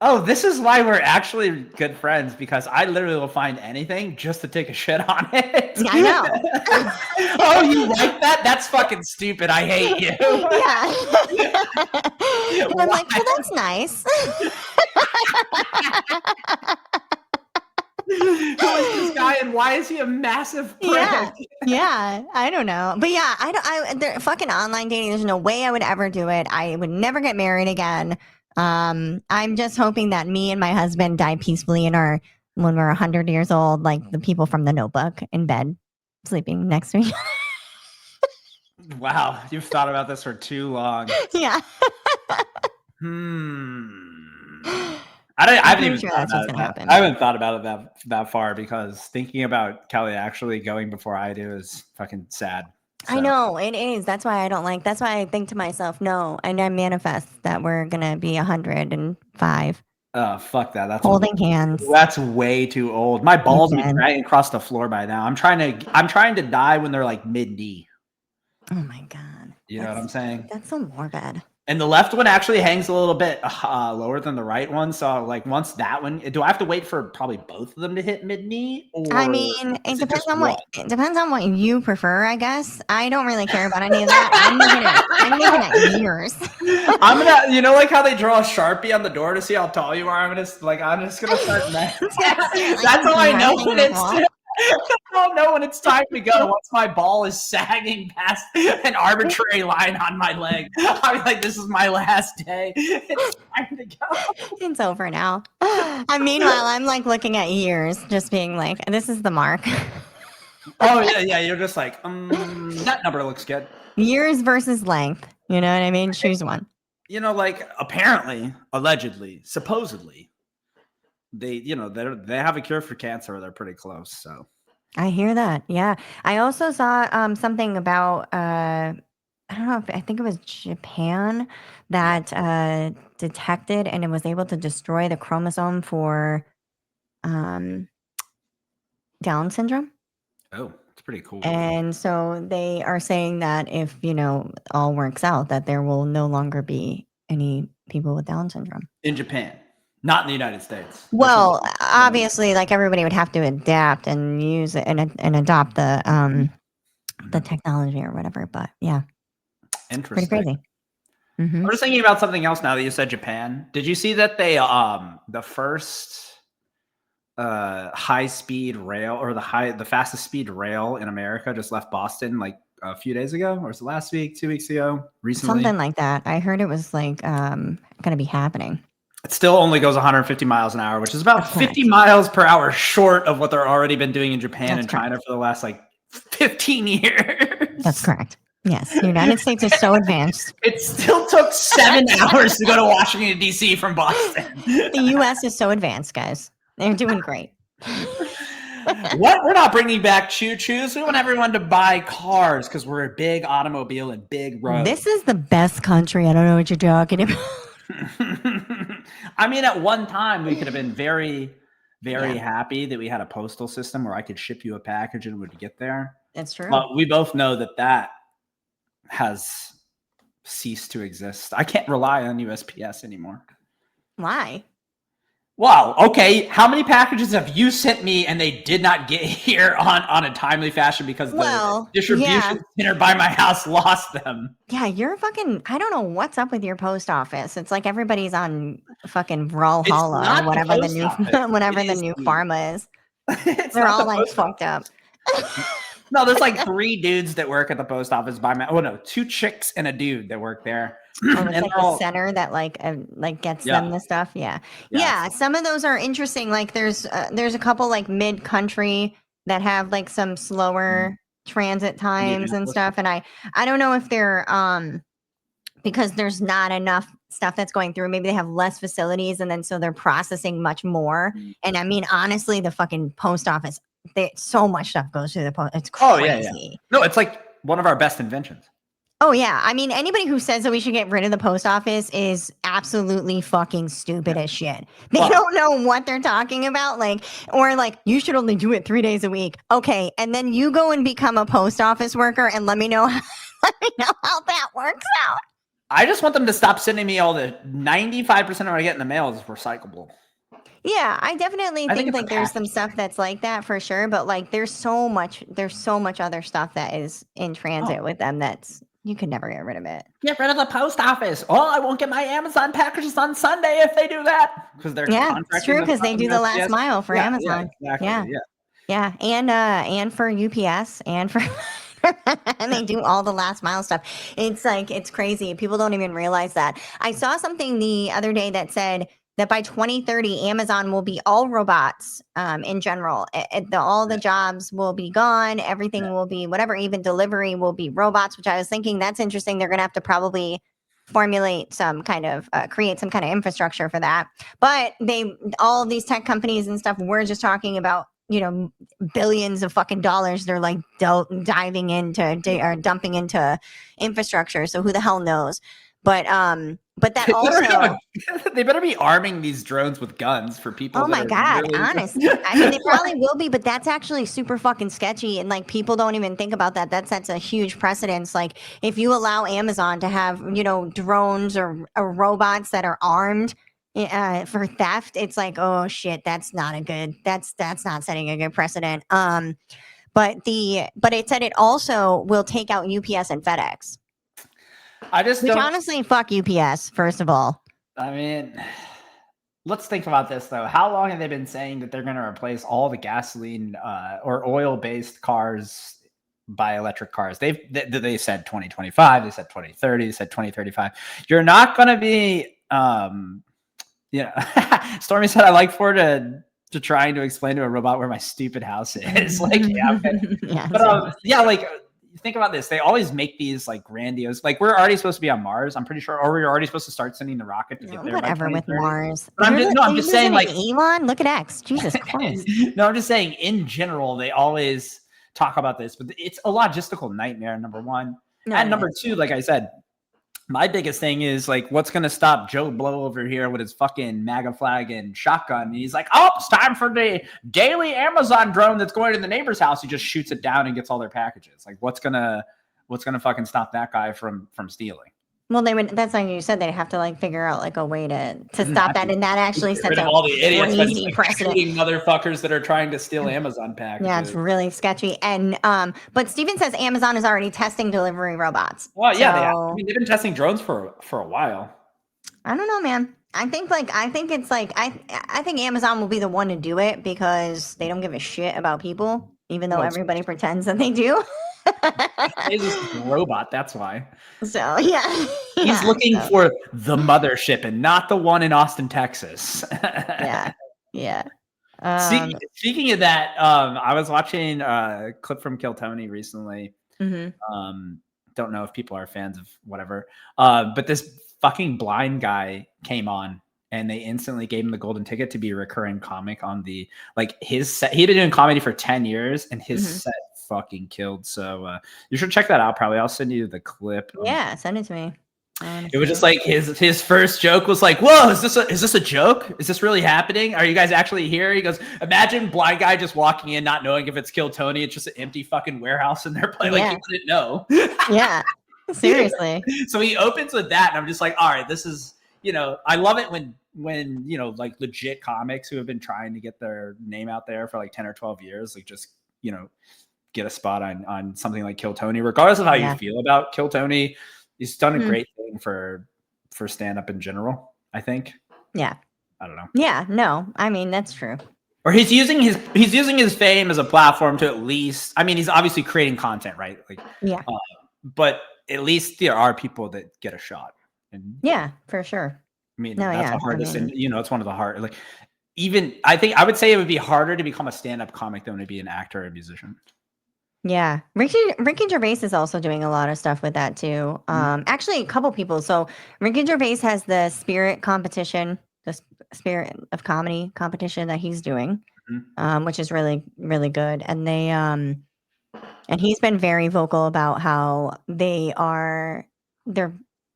Oh, this is why we're actually good friends, because I literally will find anything just to take a shit on it. I know. Oh, you like that? That's fucking stupid. I hate you. Yeah. And I'm like, well, that's nice. Who is this guy and why is he a massive prick? Yeah, I don't know. But yeah, fucking online dating, there's no way I would ever do it. I would never get married again. I'm just hoping that me and my husband die peacefully when we're 100 years old, like the people from The Notebook in bed, sleeping next to me. Wow, you've thought about this for too long. Yeah. I haven't even thought about it. I haven't thought about it that far, because thinking about Kelly actually going before I do is fucking sad. So. I know it is. That's why I don't like. That's why I think to myself, no, and I manifest that we're gonna be 105. Oh, fuck that. That's holding hands. That's way too old. My balls be dragging across the floor by now. I'm trying to die when they're like mid-knee. Oh my God. You know what I'm saying? That's so morbid. And the left one actually hangs a little bit lower than the right one. So like once that one, do I have to wait for probably both of them to hit mid-knee? I mean, it depends on what you prefer, I guess. I don't really care about any of that. I'm looking at years. I'm gonna, like how they draw a Sharpie on the door to see how tall you are. I'm just gonna start measuring. That's how I know when it's. I'll know when it's time to go. Once my ball is sagging past an arbitrary line on my leg, I'll be like, this is my last day. It's time to go. It's over now. Meanwhile, I'm like looking at years, just being like, this is the mark. Oh, yeah. You're just like, that number looks good. Years versus length. You know what I mean? Choose one. Like apparently, allegedly, supposedly, they have a cure for cancer. They're pretty close. So I hear that. Yeah. I also saw something about I don't know I think it was Japan that detected and it was able to destroy the chromosome for Down syndrome. Oh, it's pretty cool. And so they are saying that if all works out, that there will no longer be any people with Down syndrome in Japan. Not in the United States. Well, obviously, like everybody would have to adapt and use it and adopt the technology or whatever. But yeah, interesting. Pretty crazy. Mm-hmm. I'm just thinking about something else now that you said Japan. Did you see that they the first high speed rail or the fastest speed rail in America just left Boston like a few days ago, or was it last week, 2 weeks ago, recently? Something like that. I heard it was like going to be happening. It still only goes 150 miles an hour, which is about 50 miles per hour short of what they're already been doing in Japan and China for the last like 15 years. That's correct. Yes, the United States is so advanced. It still took 7 hours to go to Washington, D.C. from Boston. The U.S. is so advanced, guys. They're doing great. What? We're not bringing back choo-choos. We want everyone to buy cars because we're a big automobile and big roads. This is the best country. I don't know what you're talking about. I mean, at one time, we could have been very, very happy that we had a postal system where I could ship you a package and it would get there. That's true. But we both know that has ceased to exist. I can't rely on USPS anymore. Why? Wow. Okay. How many packages have you sent me and they did not get here on a timely fashion because the distribution center by my house lost them? Yeah, you're fucking. I don't know what's up with your post office. It's like everybody's on fucking Brawlhalla or whatever the new pharma is. They're all like fucked up. No, there's like 3 dudes that work at the post office by my. Oh no, 2 chicks and a dude that work there. Oh, it's like the center that like gets them the stuff. Yeah. Some of those are interesting. Like there's a couple like mid country that have like some slower transit times and stuff. And I don't know if they're because there's not enough stuff that's going through. Maybe they have less facilities, and then so they're processing much more. And I mean, honestly, the fucking post office, so much stuff goes through the post. It's crazy. Oh yeah. No, it's like one of our best inventions. Oh, yeah. I mean, anybody who says that we should get rid of the post office is absolutely fucking stupid as shit. They don't know what they're talking about. Or you should only do it 3 days a week. Okay. And then you go and become a post office worker and let me know how that works out. I just want them to stop sending me all the 95% of what I get in the mail is recyclable. Yeah, I definitely think like there's some stuff that's like that for sure. But like there's so much other stuff that is in transit with them you could never get rid of it. Get rid of the post office. Oh, I won't get my Amazon packages on Sunday if they do that. Because they're it's true because they do the last mile for Amazon. Yeah, and for UPS and for and they do all the last mile stuff. It's crazy. People don't even realize that. I saw something the other day that said that by 2030, Amazon will be all robots in general. All the jobs will be gone. Everything will be whatever, even delivery will be robots, which I was thinking that's interesting. They're going to have to probably formulate some kind of, create some kind of infrastructure for that. But all of these tech companies and stuff, we're just talking about, billions of fucking dollars. They're like diving into or dumping into infrastructure. So who the hell knows? But that also they better be arming these drones with guns for people. Oh my God, really honestly. I mean, they probably will be, but that's actually super fucking sketchy. And like people don't even think about that. That sets a huge precedence. Like if you allow Amazon to have, drones or robots that are armed for theft, it's like, oh shit, that's not setting a good precedent. But it said it also will take out UPS and FedEx. Honestly, fuck UPS, first of all. I mean, let's think about this, though. How long have they been saying that they're going to replace all the gasoline or oil-based cars by electric cars? They said 2025, they said 2030, they said 2035. You're not going to be, Stormy said, I like forward to trying to explain to a robot where my stupid house is. Like, yeah, okay. Think about this. They always make these like grandiose, like we're already supposed to be on Mars, I'm pretty sure, or we're already supposed to start sending the rocket to get there. Whatever with Mars. But I'm just saying, like Elon, look at X. Jesus Christ. No, I'm just saying in general, they always talk about this, but it's a logistical nightmare, number one. And number two, like I said, my biggest thing is like, what's going to stop Joe Blow over here with his fucking MAGA flag and shotgun? And he's like, oh, it's time for the daily Amazon drone that's going to the neighbor's house. He just shoots it down and gets all their packages. Like, what's gonna fucking stop that guy from stealing? Well, that's like you said, they'd have to like figure out like a way to stop that, and that actually sets up all the idiots, crazy precedent. Motherfuckers that are trying to steal Amazon packages. Yeah, it's really sketchy. And but Steven says Amazon is already testing delivery robots. Well, yeah, they've been testing drones for a while. I don't know, man. I think Amazon will be the one to do it because they don't give a shit about people, even though everybody pretends that they do. He's a robot. That's why. So yeah, He's looking for the mothership and not the one in Austin, Texas. yeah. Speaking of that, I was watching a clip from Kill Tony recently. Don't know if people are fans of whatever, but this fucking blind guy came on and they instantly gave him the golden ticket to be a recurring comic on the, like, his set. He'd been doing comedy for 10 years and his set fucking killed. So you should check that out. Probably I'll send you the clip. Yeah, send it to me. It was just like his first joke was like, "Whoa, is this a joke? Is this really happening? Are you guys actually here?" He goes, "Imagine blind guy just walking in, not knowing if it's Kill Tony. It's just an empty fucking warehouse in there playing like he didn't know." Yeah, seriously. So he opens with that, and I'm just like, all right, this is, I love it when like legit comics who have been trying to get their name out there for like 10 or 12 years, like just get a spot on something like Kill Tony, regardless of how you feel about Kill Tony. He's done a great thing for stand-up in general, I think. Yeah. I don't know. Yeah, no. I mean, that's true. Or he's using his fame as a platform to at least, I mean, he's obviously creating content, right? Like, but at least there are people that get a shot. And yeah, for sure. I mean, that's the hardest, and it's one of the hard, like, even I think I would say it would be harder to become a stand-up comic than to be an actor or a musician. Yeah. Ricky Gervais is also doing a lot of stuff with that too. Actually a couple people. So Ricky Gervais has the Spirit competition, the Spirit of Comedy competition that he's doing, which is really, really good. And they, and he's been very vocal about how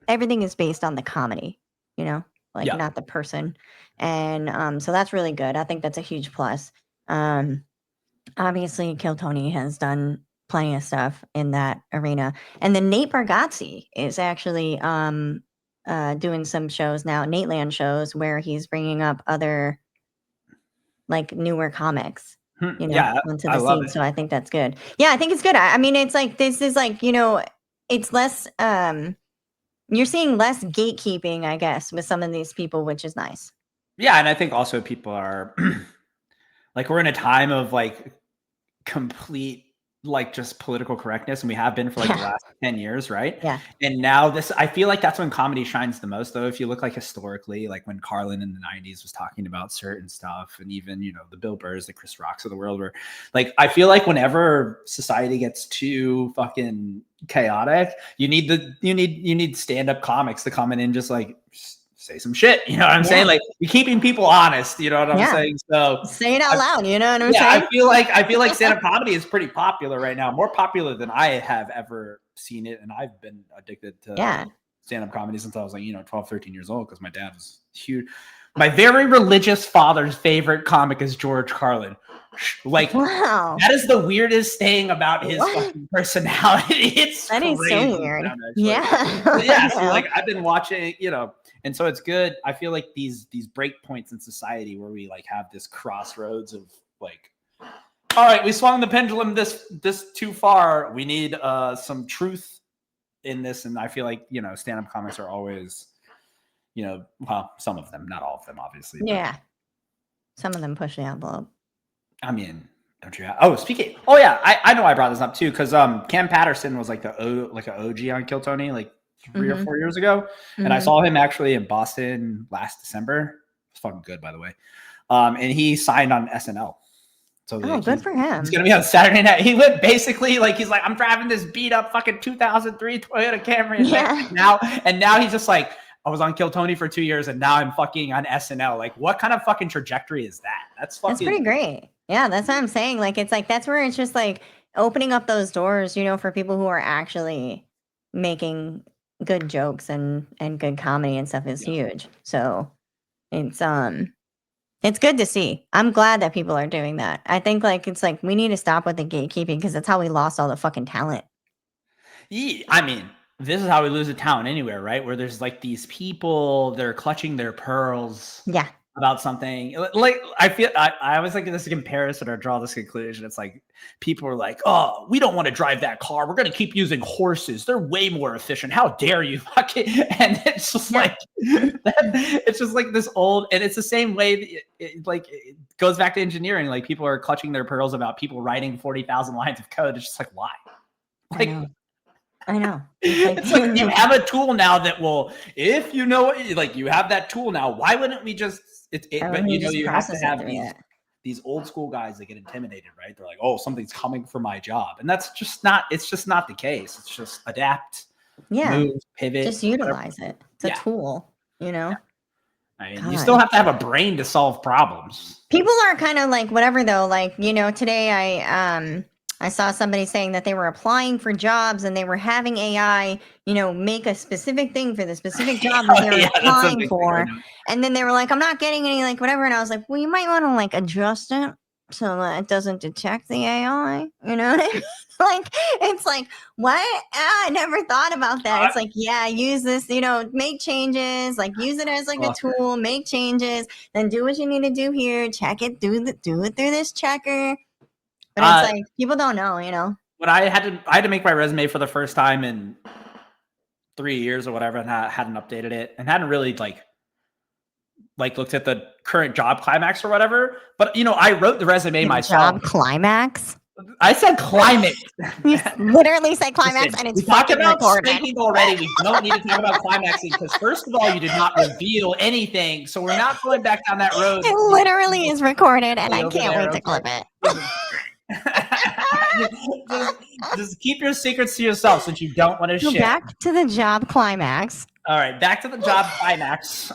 everything is based on the comedy, not the person. And so that's really good. I think that's a huge plus. Obviously, Kill Tony has done plenty of stuff in that arena. And then Nate Bargatze is actually doing some shows now, Nateland shows, where he's bringing up other, like, newer comics, onto the scene. So I think that's good. Yeah, I think it's good. I mean, it's like, this is like, it's less, you're seeing less gatekeeping, I guess, with some of these people, which is nice. Yeah, and I think also people are... like, we're in a time of like complete, like, just political correctness, and we have been for like the last 10 years, right? Yeah. And now I feel like that's when comedy shines the most, though. If you look like historically, like when Carlin in the 90s was talking about certain stuff, and even, the Bill Burrs, the Chris Rocks of the world, were like, I feel like whenever society gets too fucking chaotic, you need stand-up comics to come in and just like say some shit, you know what I'm saying? Like, you're keeping people honest, you know what I'm saying? So say it out loud, you know what I'm saying? I feel like stand-up comedy is pretty popular right now, more popular than I have ever seen it. And I've been addicted to stand-up comedy since I was like, 12, 13 years old, because my dad was huge. My very religious father's favorite comic is George Carlin. Like, wow, that is the weirdest thing about his fucking personality. That is so weird. So like, I've been watching, and so it's good. I feel like these break points in society where we like have this crossroads of like, all right, we swung the pendulum this too far. We need some truth in this, and I feel like stand-up comics are always, well, some of them, not all of them, obviously. Yeah, some of them push the envelope. I mean, don't you have? Oh, speaking. Oh yeah, I know I brought this up too, because Cam Patterson was like an OG on Kill Tony like 3 or 4 years ago, and I saw him actually in Boston last December. It's fucking good, by the way. And he signed on SNL. So good for him. He's gonna be on Saturday night. He went basically like, he's like, I'm driving this beat up fucking 2003 Toyota Camry, and now he's just like, I was on Kill Tony for 2 years, and now I'm fucking on SNL. Like, what kind of fucking trajectory is that? That's pretty great. Yeah, that's what I'm saying. Like, it's like, that's where it's just like opening up those doors, for people who are actually making good jokes and good comedy and stuff is huge. So it's good to see. I'm glad that people are doing that. I think like, it's like, we need to stop with the gatekeeping, because that's how we lost all the fucking talent. Yeah, I mean, this is how we lose a talent anywhere, right? Where there's like these people, they're clutching their pearls. Yeah. About something. Like, I feel I always like this comparison or draw this conclusion. It's like people are like, oh, we don't want to drive that car. We're going to keep using horses. They're way more efficient. How dare you? And it's just like, it's just like this old, and it's the same way. It goes back to engineering. Like, people are clutching their pearls about people writing 40,000 lines of code. It's just like, why? Like, I know. It's like you have a tool now that will, if you know, like you have that tool now, why wouldn't we just, but you know, you have to have these old school guys that get intimidated, right? They're like, oh, something's coming for my job. And that's just not, it's just not the case. It's just adapt, move, pivot. Just utilize it. It's a tool, you know? I mean, you still have to have a brain to solve problems. People are kind of like, whatever though, like, you know, today I saw somebody saying that they were applying for jobs and they were having AI, you know, make a specific thing for the specific job that they were applying for. And then they were like, I'm not getting any, like, whatever. And I was like, well, you might want to, like, adjust it so that it doesn't detect the AI. You know what I mean? Like, it's like, what? I never thought about that. It's like, yeah, use this, you know, make changes, like, use it as, like, a tool, make changes, then do what you need to do here, check it, do it through this checker. But it's like people don't know, you know. When I had to make my resume for the first time in 3 years or whatever, and I hadn't updated it and hadn't really like looked at the current job climax or whatever. But you know, I wrote the resume myself. Job climax. I said climate. You literally said climax, and it's fucking recorded. Already. We don't need to talk about climaxing because first of all, you did not reveal anything, so we're not going back down that road. It literally is recorded, and I can't wait to clip it. just keep your secrets to yourself since you don't want to share. Back to the job climax. All right, back to the job climax.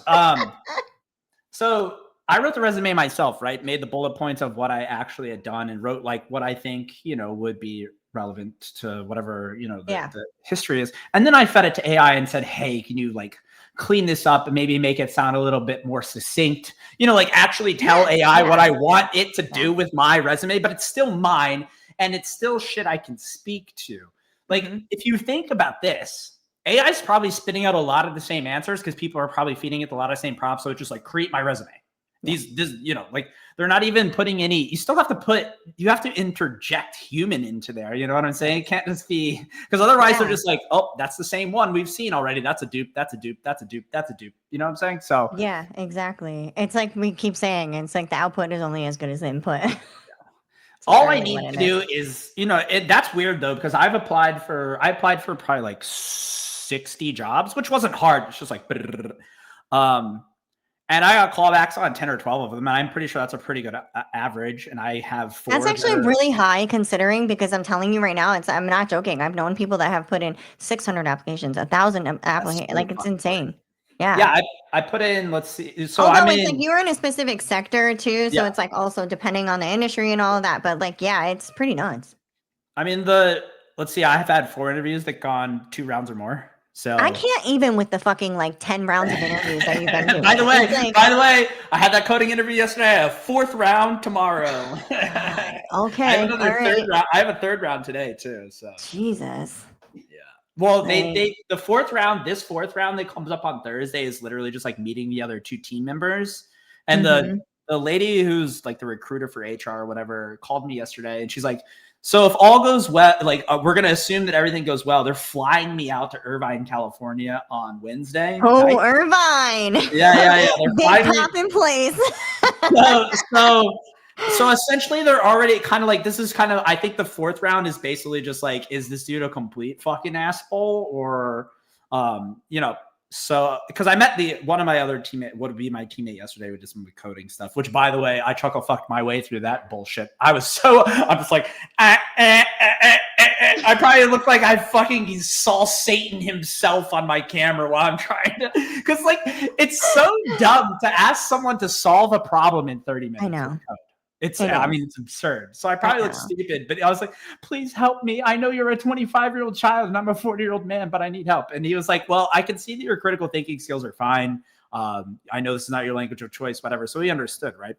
So I wrote the resume myself, right? Made the bullet points of what I actually had done and wrote like what I think, you know, would be relevant to whatever, you know, the history is. And then I fed it to AI and said, hey, can you like clean this up and maybe make it sound a little bit more succinct, you know, like actually tell AI what I want it to do with my resume, but it's still mine and it's still shit I can speak to. Like, if you think about this, AI is probably spitting out a lot of the same answers because people are probably feeding it a lot of the same prompts. So it's just like, create my resume. This, you know, like they're not even putting any, you still have to interject human into there. You know what I'm saying? It can't just be, because otherwise they're just like, oh, that's the same one we've seen already. That's a dupe. That's a dupe. That's a dupe. That's a dupe. You know what I'm saying? So yeah, exactly. It's like we keep saying, it's like the output is only as good as the input. All I need to do is, you know, that's weird though, because I applied for probably like 60 jobs, which wasn't hard. It's just like, and I got callbacks on 10 or 12 of them. And I'm pretty sure that's a pretty good average. And I have 4. That's actually really high considering, because I'm telling you right now, I'm not joking. I've known people that have put in 600 applications, 1,000 applications. Like, it's insane. Yeah. Yeah. I put in, let's see. So although it's like you're in a specific sector too. So it's like also depending on the industry and all of that. But like, yeah, it's pretty nuts. I mean, let's see. I have had 4 interviews that gone 2 rounds or more. So I can't even with the fucking like 10 rounds of interviews that you've been doing. By the way, I had that coding interview yesterday. I have 4th round tomorrow. Okay. I have a 3rd round today too. So Jesus. Yeah. Well, the 4th round, this 4th round that comes up on Thursday is literally just like meeting the other 2 team members. And the lady who's like the recruiter for HR or whatever called me yesterday and she's like, so if all goes well, like we're going to assume that everything goes well. They're flying me out to Irvine, California on Wednesday. Oh, night. Irvine. Yeah. Big pop in place. So essentially they're already kind of like, this is kind of, I think the 4th round is basically just like, is this dude a complete fucking asshole or, you know, so, because I met one of my other teammate, would be my teammate yesterday, with just some coding stuff, which by the way, I chuckle fucked my way through that bullshit. I'm just like, I probably look like I fucking saw Satan himself on my camera while I'm trying to, because like, it's so dumb to ask someone to solve a problem in 30 minutes. I know. It's absurd. So I probably look stupid, but I was like, please help me. I know you're a 25-year-old child and I'm a 40-year-old man, but I need help. And he was like, well, I can see that your critical thinking skills are fine. I know this is not your language of choice, whatever. So he understood, right?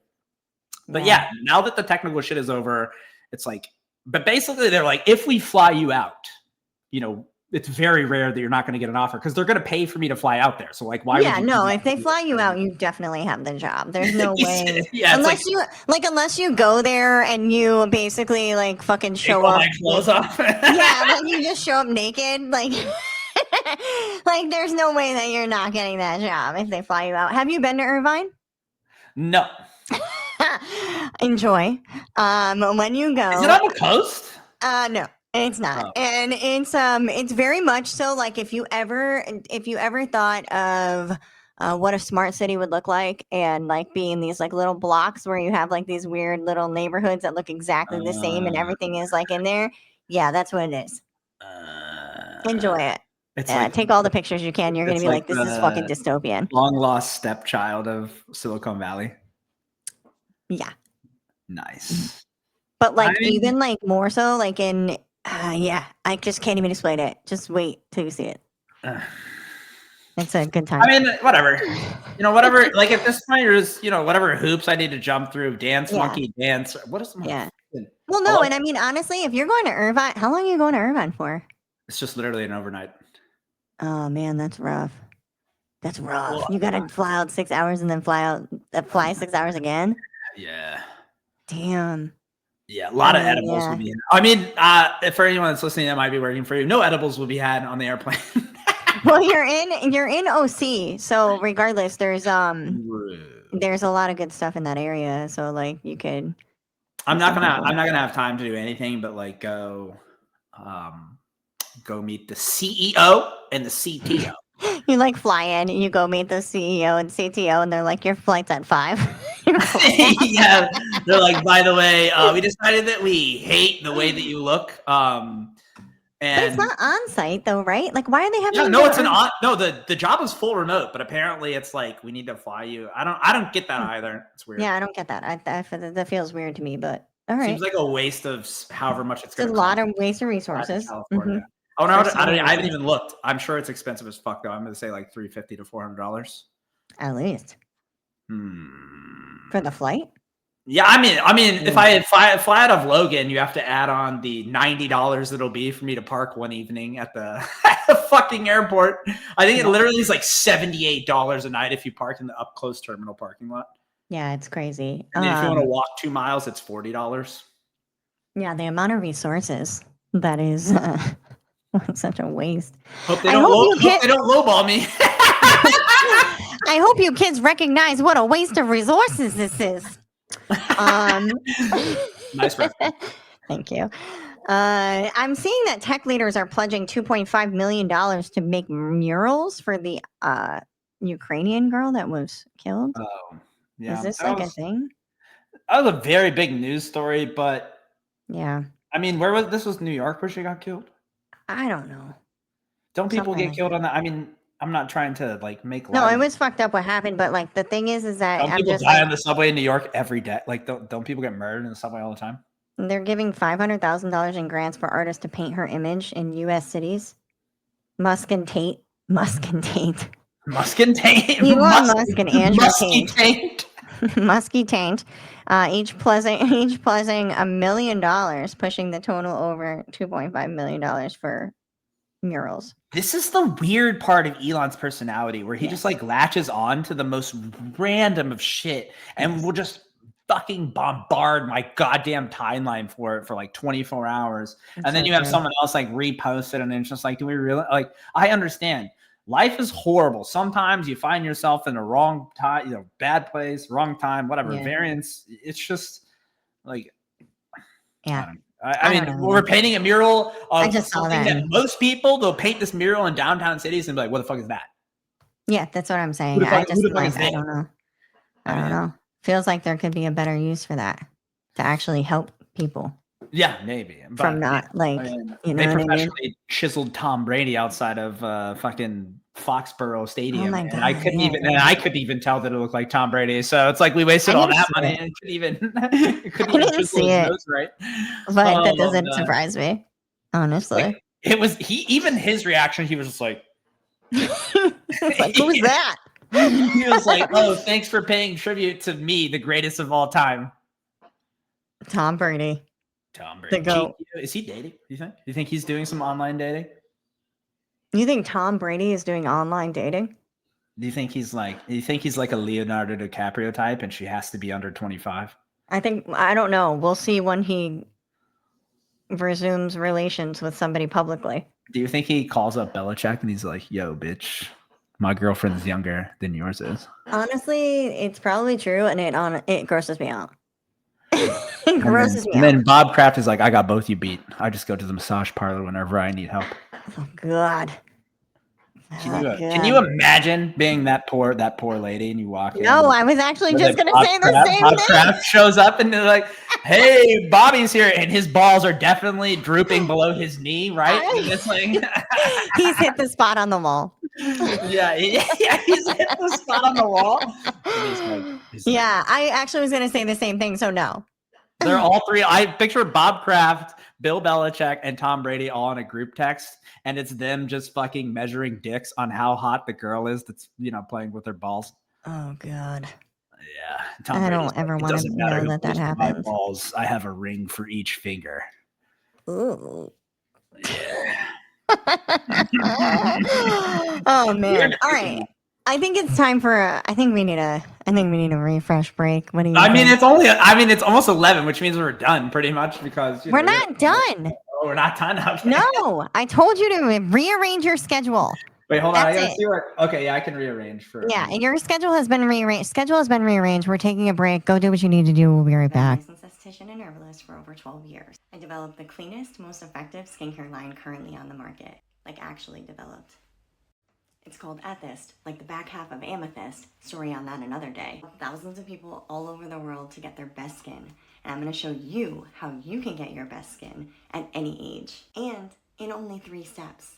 But yeah, now that the technical shit is over, it's like, but basically they're like, if we fly you out, you know, it's very rare that you're not going to get an offer because they're going to pay for me to fly out there. So like, why? Yeah, no, if they fly you out, you definitely have the job. There's no way. Unless you go there and you basically like fucking show up. My clothes off. Yeah, like you just show up naked. Like, like there's no way that you're not getting that job if they fly you out. Have you been to Irvine? No. Enjoy. When you go. Is it on the coast? No. It's not, and it's very much so. Like if you ever thought of what a smart city would look like, and like being these like little blocks where you have like these weird little neighborhoods that look exactly the same, and everything is like in there. Yeah, that's what it is. Enjoy it. It's like, take all the pictures you can. You're gonna be like, this is fucking dystopian. Long lost stepchild of Silicon Valley. Yeah. Nice. But like even like more so like in I just can't even explain it. Just wait till you see it. It's a good time. I mean, whatever. Whatever. Like at this point, there's whatever hoops I need to jump through. Dance, monkey dance. What is my? Yeah. Well, no, and I mean honestly, if you're going to Irvine, how long are you going to Irvine for? It's just literally an overnight. Oh man, that's rough. That's rough. Well, you gotta fly out 6 hours and then fly 6 hours again. Yeah. Damn. Yeah, a lot of edibles will be in. I mean, for anyone that's listening that might be working for you, no edibles will be had on the airplane. Well, you're in OC, so regardless, there's a lot of good stuff in that area. So like you could. I'm not gonna have time to do anything but like go meet the CEO and the CTO. You like fly in, you go meet the CEO and CTO, and they're like, your flight's at 5. Yeah, they're like, by the way, we decided that we hate the way that you look. And but it's not on site though, right? Like, why are they having? Yeah, no, it's the job is full remote, but apparently it's like we need to fly you. I don't get that either. It's weird. Yeah, I don't get that. That feels weird to me, but all right. Seems like a waste of however much it's going to cost. A lot of waste of resources. Mm-hmm. Oh no, I haven't even looked. I'm sure it's expensive as fuck though. I'm going to say like $350 to $400 at least for the flight. Yeah, I mean, if I fly out of Logan, you have to add on the $90 it'll be for me to park one evening at the fucking airport. I think it literally is like $78 a night if you park in the up close terminal parking lot. Yeah, it's crazy. And if you want to walk 2 miles, it's $40. Yeah, the amount of resources that is such a waste. Hope they don't lowball me. I hope you kids recognize what a waste of resources this is. Nice reference. Thank you. I'm seeing that tech leaders are pledging $2.5 million to make murals for the Ukrainian girl that was killed. Oh, yeah. Is this a thing? That was a very big news story, but yeah. I mean, this was New York where she got killed? I don't know. Don't people get killed on that? I mean, I'm not trying to like make. No, it was fucked up what happened, but like the thing is that don't people die on the subway in New York every day? Like, don't people get murdered in the subway all the time? They're giving $500,000 in grants for artists to paint her image in U.S. cities. Musk and Tate. Elon Musk and Andrew Tate. Musky Taint. Each pledging $1 million, pushing the total over $2.5 million for murals. This is the weird part of Elon's personality where he just like latches on to the most random of shit and will just fucking bombard my goddamn timeline for it for like 24 hours. And then you have someone else like repost it and it's just like, do we really like, I understand life is horrible. Sometimes you find yourself in the wrong time, bad place, wrong time, whatever variance. It's just like, I mean, we're painting a mural of something that most people, they'll paint this mural in downtown cities and be like, what the fuck is that? Yeah, that's what I'm saying. I don't know. I don't know. Feels like there could be a better use for that to actually help people. Yeah, maybe. From not like, they professionally chiseled Tom Brady outside of fucking Foxborough Stadium. Oh my God, and I couldn't even tell that it looked like Tom Brady. So it's like we wasted all that money and couldn't even chisel his nose right. But that doesn't surprise me, honestly. Like, it was even his reaction, he was just like like, who's that? He was like, oh, thanks for paying tribute to me, the greatest of all time. Tom Brady. Is he dating? Do you think he's doing some online dating? You think Tom Brady is doing online dating? Do you think he's like a Leonardo DiCaprio type and she has to be under 25? I don't know. We'll see when he resumes relations with somebody publicly. Do you think he calls up Belichick and he's like, yo, bitch, my girlfriend's younger than yours is? Honestly, it's probably true and it grosses me out. It grosses me And out. then Bob Kraft is like, I got both you beat. I just go to the massage parlor whenever I need help. Oh God. Can you imagine being that poor lady and you walk in? No, I was actually just going to say the same Bob thing. Kraft shows up and they're like, hey, Bobby's here. And his balls are definitely drooping below his knee, right? And it's like, he's hit the spot on the wall. Yeah, he's hit the spot on the wall. Yeah, I actually was going to say the same thing. So no. They're all three. I picture Bob Kraft, Bill Belichick, and Tom Brady all in a group text, and it's them just fucking measuring dicks on how hot the girl is that's playing with their balls. Oh God. Yeah, I don't ever want to know that happens. Balls. I have a ring for each finger. Ooh. Yeah. Oh man. All right. I think it's time for I think we need a refresh break. What do you think? It's almost 11, which means we're done pretty much because we're not done. Oh, we're not done. Okay. No, I told you to rearrange your schedule. Wait, hold on. I gotta see where. Okay, yeah, I can rearrange for. Yeah, your schedule has been rearranged. We're taking a break. Go do what you need to do. We'll be right back. I'm a licensed esthetician and herbalist for over 12 years. I developed the cleanest, most effective skincare line currently on the market. Like actually developed. It's called Ethist, like the back half of Amethyst. Story on that another day. Thousands of people all over the world to get their best skin. And I'm going to show you how you can get your best skin at any age. And in only 3 steps.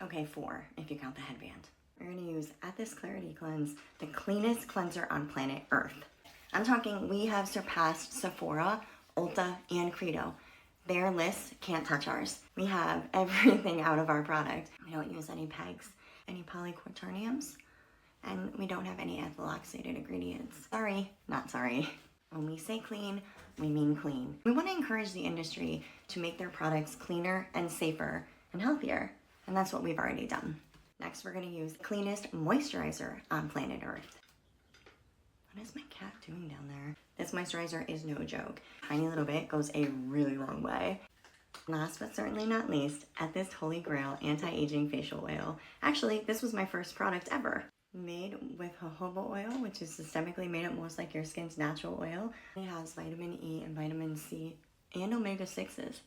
Okay, 4 if you count the headband. We're going to use Ethist Clarity Cleanse, the cleanest cleanser on planet Earth. I'm talking we have surpassed Sephora, Ulta, and Credo. Their lists can't touch ours. We have everything out of our product. We don't use any pegs, any polyquaterniums, and we don't have any ethyl oxidated ingredients. Sorry, not sorry. When we say clean, we mean clean. We want to encourage the industry to make their products cleaner and safer and healthier, and that's what we've already done. Next, we're going to use the cleanest moisturizer on planet Earth. What is my cat doing down there? This moisturizer is no joke. Tiny little bit goes a really long way. Last but certainly not least, Ethist Holy Grail Anti-Aging Facial Oil. Actually, this was my first product ever. Made with jojoba oil, which is systemically made up most like your skin's natural oil. It has vitamin E and vitamin C and omega-6s.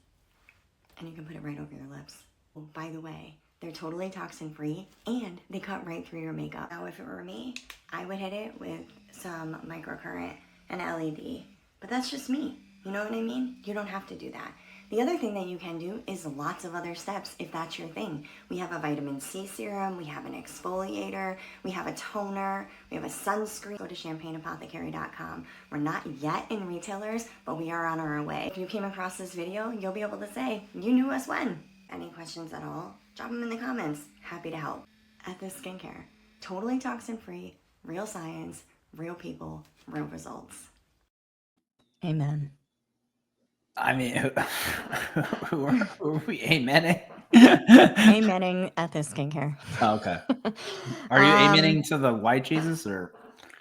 And you can put it right over your lips. Oh, by the way, they're totally toxin-free and they cut right through your makeup. Now, if it were me, I would hit it with some microcurrent and LED. But that's just me. You know what I mean? You don't have to do that. The other thing that you can do is lots of other steps if that's your thing. We have a vitamin C serum, we have an exfoliator, we have a toner, we have a sunscreen. Go to champagneapothecary.com. We're not yet in retailers, but we are on our way. If you came across this video, you'll be able to say, you knew us when. Any questions at all? Drop them in the comments. Happy to help. Ethist Skincare. Totally toxin-free, real science, real people, real results. Amen. I mean, who are we amening? Amening Ethist Skincare. Oh, okay. Are you amening to the white Jesus or?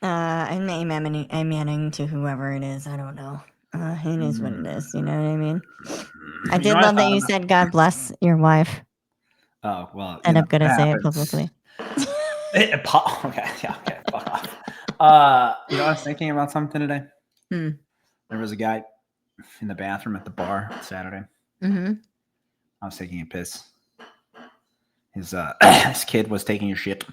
I'm amening to whoever it is. I don't know. It is what it is. You know what I mean? I did love that you said God bless your wife. Oh, well. And I'm going to say it publicly. Okay, yeah, okay, fuck off. I was thinking about something today. There was a guy in the bathroom at the bar Saturday. Mm-hmm. I was taking a piss. His kid was taking a shit.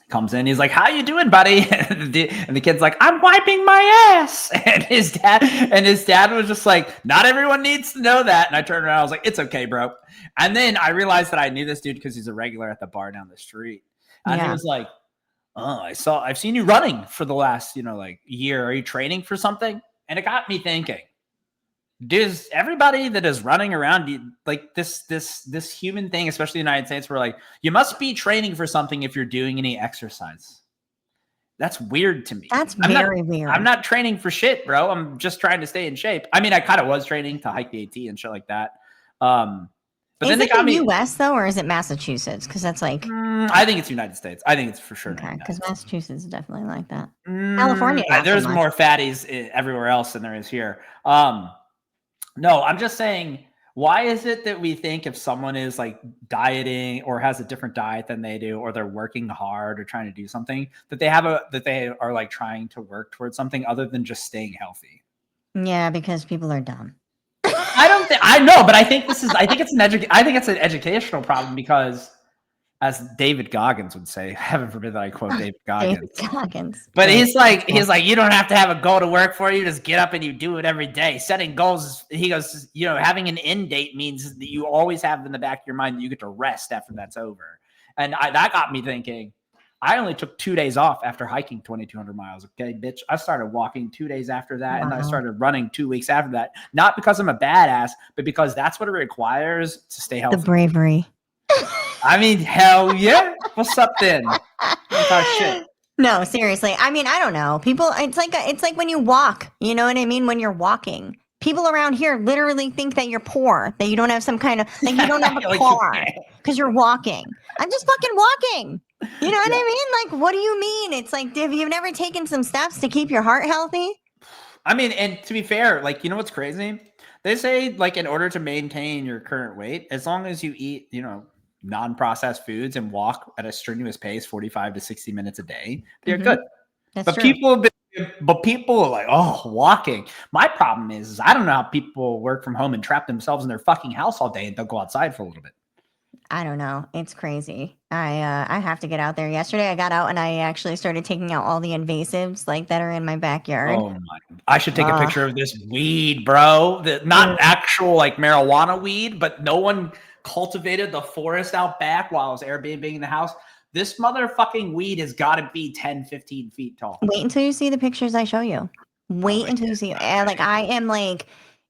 Comes in, he's like, "How you doing, buddy?" And the kid's like, "I'm wiping my ass." And his dad was just like, "Not everyone needs to know that." And I turned around, I was like, "It's okay, bro." And then I realized that I knew this dude because he's a regular at the bar down the street. And he was like, "Oh, I've seen you running for the last, year. Are you training for something?" And it got me thinking, does everybody that is running around like this human thing, especially in the United States, where like you must be training for something if you're doing any exercise? That's weird to me. That's very weird. I'm not training for shit, bro. I'm just trying to stay in shape. I mean, I kind of was training to hike the AT and shit like that. But is then it the U.S. though, or is it Massachusetts? Because that's like I think it's United States. I think it's for sure. Okay, because Massachusetts is definitely like that. California, there's more fatties everywhere else than there is here. No, I'm just saying, why is it that we think if someone is like dieting or has a different diet than they do, or they're working hard or trying to do something, that they are like trying to work towards something other than just staying healthy? Yeah, because people are dumb. I know, but I think it's an educational problem because, as David Goggins would say, heaven forbid that I quote David Goggins. David Goggins. But he's like, you don't have to have a goal to work for. You just get up and you do it every day. Setting goals, he goes, having an end date means that you always have in the back of your mind that you get to rest after that's over. And that got me thinking. I only took 2 days off after hiking 2,200 miles. Okay, bitch. I started walking 2 days after that, and I started running 2 weeks after that. Not because I'm a badass, but because that's what it requires to stay healthy. The bravery. I mean, hell yeah. What's up then? Talk shit. No, seriously. I mean, I don't know. People, it's like when you walk. You know what I mean? When you're walking, people around here literally think that you're poor, that you don't have some kind of you don't have a car because you're walking. I'm just fucking walking. You know what I mean? Like, what do you mean? It's like, have you never taken some steps to keep your heart healthy? I mean, and to be fair, like, you know what's crazy? They say, like, in order to maintain your current weight, as long as you eat, non-processed foods and walk at a strenuous pace, 45 to 60 minutes a day, you're good. That's true. But people are like, oh, walking. My problem is I don't know how people work from home and trap themselves in their fucking house all day and don't go outside for a little bit. I don't know. It's crazy. I have to get out there. Yesterday I got out and I actually started taking out all the invasives that are in my backyard. Oh my! I should take a picture of this weed, bro. Not actual marijuana weed, but no one cultivated the forest out back while I was Airbnb-ing the house. This motherfucking weed has got to be 10, 15 feet tall. Wait until you see the pictures I show you. Wait until you see. I am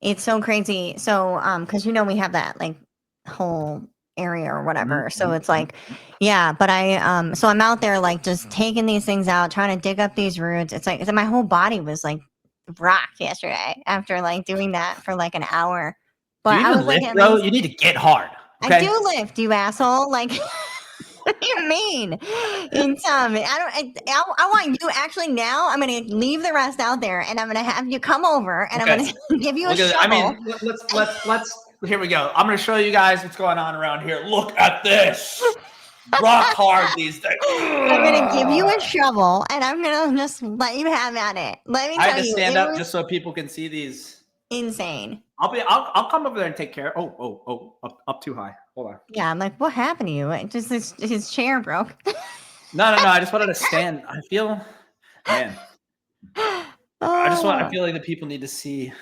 it's so crazy. So because we have that whole area or whatever. So it's but so I'm out there just taking these things out, trying to dig up these roots. It's my whole body was rock yesterday after doing that for an hour. But do you even lift, though? You need to get hard. Okay? I do lift, you asshole. What do you mean? It's I want you actually now. I'm gonna leave the rest out there, and I'm gonna have you come over, and I'm gonna give you a shovel. I mean, let's. Here we go. I'm gonna show you guys what's going on around here. Look at this. Rock hard these days. I'm gonna give you a shovel, and I'm gonna just let you have at it. Let me tell you. I have to stand up just so people can see these. Insane. I'll come over there and take care. Up too high. Hold on. Yeah, I'm like, what happened to you? Just his chair broke. No. I just wanted to stand. I feel, man. I feel like the people need to see.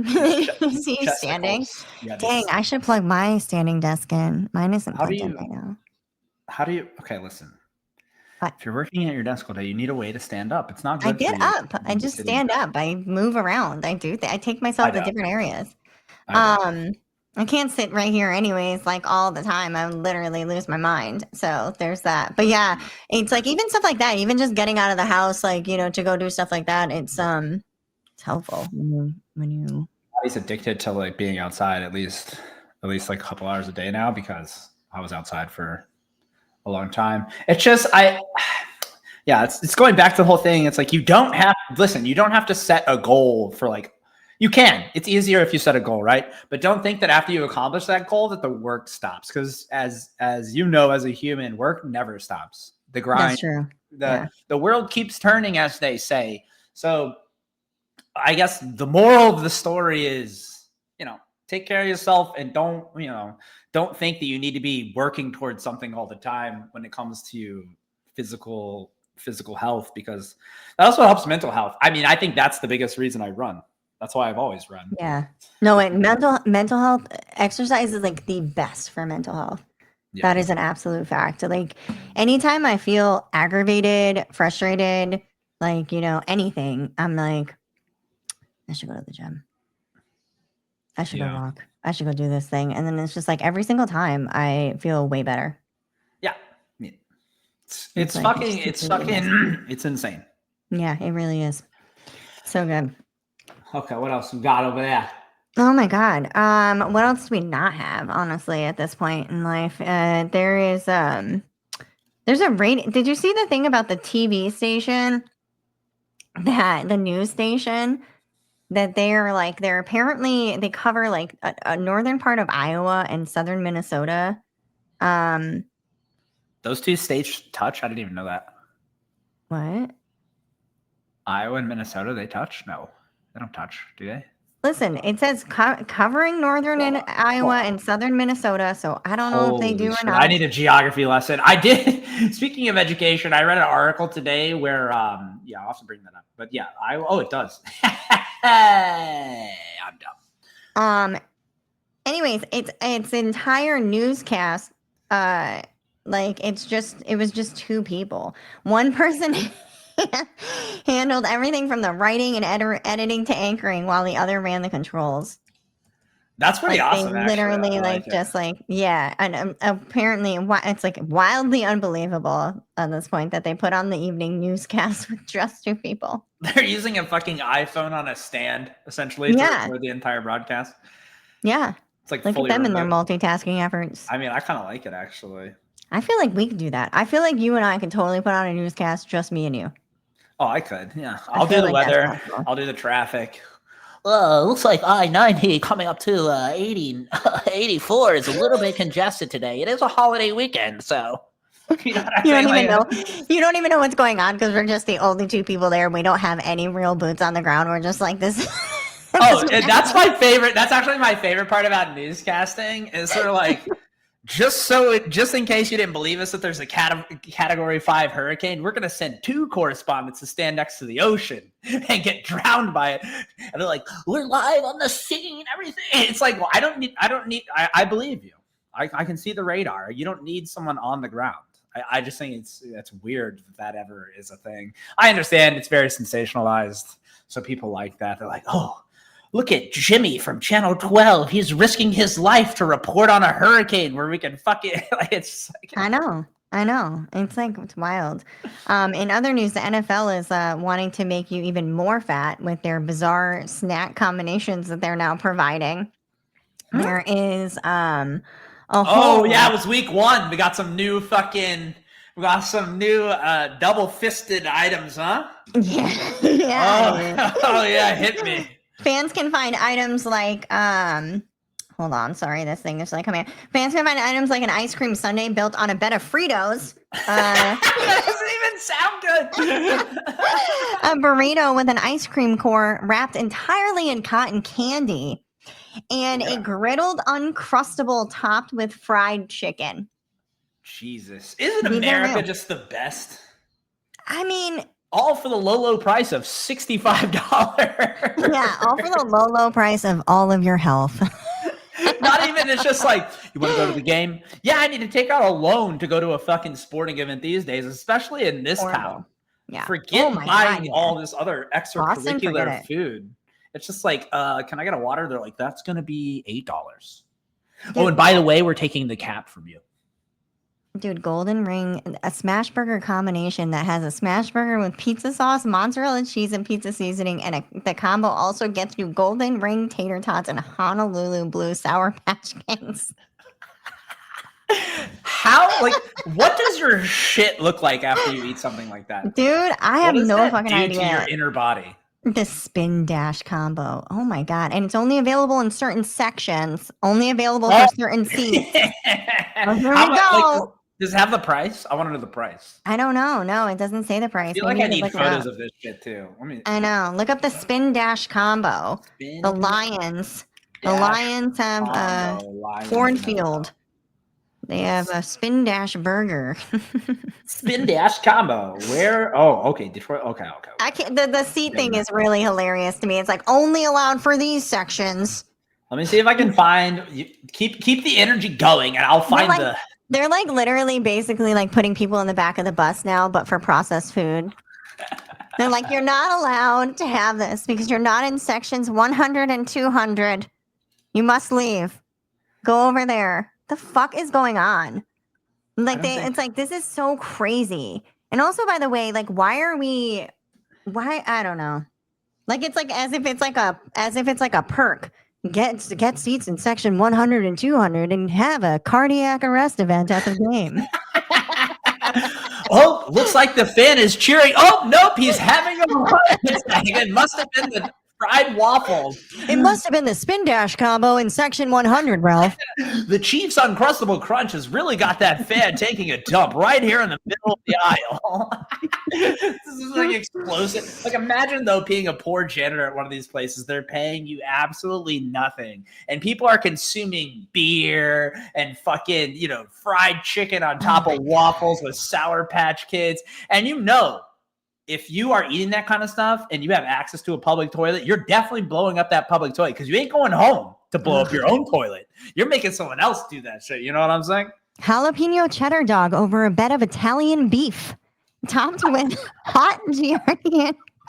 See you standing. Yeah, dang, I should plug my standing desk in. Mine isn't plugged in right now. How do you? Okay, listen. What? If you're working at your desk all day, you need a way to stand up. It's not good. I get up. I just stand up. I move around. I do. I take myself to different areas. I can't sit right here anyways, all the time. I literally lose my mind. So there's that. But yeah, it's even stuff like that. Even just getting out of the house, to go do stuff like that. It's helpful when you. Body's addicted to being outside at least a couple hours a day now because I was outside for a long time. It's just it's going back to the whole thing. It's you don't have to set a goal for you can. It's easier if you set a goal, right? But don't think that after you accomplish that goal that the work stops because as a human, work never stops. The grind. That's true. The world keeps turning, as they say. So I guess the moral of the story is, take care of yourself and don't think that you need to be working towards something all the time when it comes to physical health, because that also helps mental health. I mean, I think that's the biggest reason I run. That's why I've always run. Yeah. No, mental health exercise is the best for mental health. Yeah. That is an absolute fact. Anytime I feel aggravated, frustrated, anything, I'm I should go to the gym. I should go walk. I should go do this thing. And then it's just every single time I feel way better. Yeah. It's insane. Yeah, it really is. So good. Okay, what else we got over there? Oh my God. What else do we not have, honestly, at this point in life? There's a rating. Did you see the thing about the TV station? The news station? That they're apparently they cover a northern part of Iowa and southern Minnesota. Those two states touch? I didn't even know that. What? Iowa and Minnesota, they touch? No. They don't touch, do they? Listen, it says covering northern Iowa and southern Minnesota, so I don't know if they do or not. I need a geography lesson. I did. Speaking of education, I read an article today where, I'll also bring that up. But yeah, it does. I'm dumb. Anyways, it's an entire newscast. It was just two people. One person handled everything from the writing and editing to anchoring, while the other ran the controls. That's pretty awesome. They literally and apparently it's like wildly unbelievable at this point that they put on the evening newscast with just two people. They're using a fucking iPhone on a stand essentially for the entire broadcast. Yeah, it's like look at them in their multitasking efforts. I mean, I kind of like it actually. I feel like we could do that. I feel like you and I could totally put on a newscast, just me and you. Oh, I could. Yeah, I'll do the weather. I'll do the traffic. Looks like I-90 coming up to 84 is a little bit congested today. It is a holiday weekend, so you don't even know. You don't even know what's going on because we're just the only two people there. We don't have any real boots on the ground. We're just like this. That's my favorite. That's actually my favorite part about newscasting is sort of like. Just in case you didn't believe us that there's a Category 5 hurricane, we're going to send two correspondents to stand next to the ocean and get drowned by it. And they're like, we're live on the scene, everything. It's like, well, I believe you. I can see the radar. You don't need someone on the ground. I just think it's weird that ever is a thing. I understand it's very sensationalized. So people like that. They're like, oh, look at Jimmy from Channel 12. He's risking his life to report on a hurricane where we can fuck it. I know. It's wild. In other news, the NFL is wanting to make you even more fat with their bizarre snack combinations that they're now providing. There is it was week 1. We got some new double-fisted items, huh? Yeah. Oh yeah, hit me. Fans can find items like, hold on, sorry, this thing is like coming in. Fans can find items like an ice cream sundae built on a bed of Fritos. That doesn't even sound good. A burrito with an ice cream core wrapped entirely in cotton candy. And a griddled Uncrustable topped with fried chicken. Jesus. Isn't America just the best? I mean... all for the low price of $65. Yeah, all for the low price of all of your health. Not even, it's just like, you want to go to the game? Yeah, I need to take out a loan to go to a fucking sporting event these days, especially in this town. Yeah. Forget buying all this other extracurricular food. It's just like, can I get a water? They're like, that's going to be $8. Oh, and by the way, we're taking the cap from you. Dude, Golden Ring, a smash burger combination that has a smash burger with pizza sauce, mozzarella cheese, and pizza seasoning. And the combo also gets you Golden Ring tater tots and Honolulu Blue Sour Patch Kids. What does your shit look like after you eat something like that? Dude, I have no fucking idea. To your inner body? The Spin Dash combo. Oh my God. And it's only available in certain sections, only available for certain seats. Here we go. Does it have the price? I want to know the price. I don't know. No, it doesn't say the price. I feel like I need photos of this shit too. I know. Look up the Spin Dash combo. The Lions. The Lions have Cornfield. They have a Spin Dash burger. Spin Dash combo. Where? Oh, okay. Detroit. Okay. I can't. The seat thing is really hilarious to me. It's like only allowed for these sections. Let me see if I can find. Keep the energy going, and I'll find the. They're like literally basically like putting people in the back of the bus now, but for processed food. They're like, you're not allowed to have this because you're not in sections 100 and 200. You must leave. Go over there. The fuck is going on? It's like, this is so crazy. And also, by the way, like, why I don't know. Like, it's like as if it's like a perk. Get seats in section 100 and 200 and have a cardiac arrest event at the game. Oh, looks like the fan is cheering. Oh, nope, he's having a heart attack. It must have been the fried waffles. It must have been the spin dash combo in section 100, Ralph. The Chiefs Uncrustable Crunch has really got that fan taking a dump right here in the middle of the aisle. This is like explosive. Like, imagine though being a poor janitor at one of these places. They're paying you absolutely nothing, and people are consuming beer and fucking, fried chicken on top of waffles with Sour Patch Kids. And if you are eating that kind of stuff and you have access to a public toilet, you're definitely blowing up that public toilet because you ain't going home to blow up your own toilet. You're making someone else do that shit. You know what I'm saying? Jalapeno cheddar dog over a bed of Italian beef, topped with hot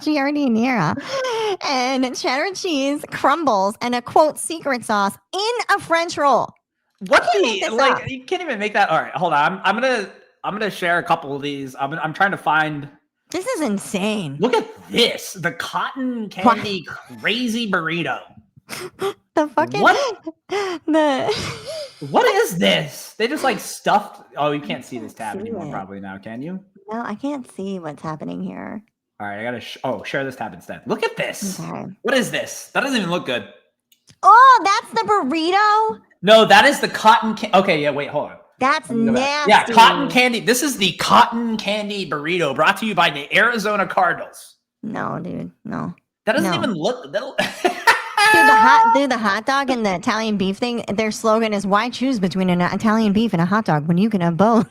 giardiniera and cheddar cheese crumbles and a quote secret sauce in a French roll. What you can't even make that. All right, hold on. I'm gonna share a couple of these. I'm trying to find. This is insane. Look at this. The cotton candy crazy burrito. The fucking what is this? They just like stuffed. Oh, you can't see this tab anymore probably now, can you? No, I can't see what's happening here. All right, I gotta share this tab instead. Look at this. Okay. What is this? That doesn't even look good. Oh, that's the burrito? No, that is the cotton okay, yeah, wait, hold on. That's nasty. Yeah, cotton candy. This is the cotton candy burrito brought to you by the Arizona Cardinals. No, dude, no. That doesn't even look. The hot dog and the Italian beef thing, their slogan is, why choose between an Italian beef and a hot dog when you can have both?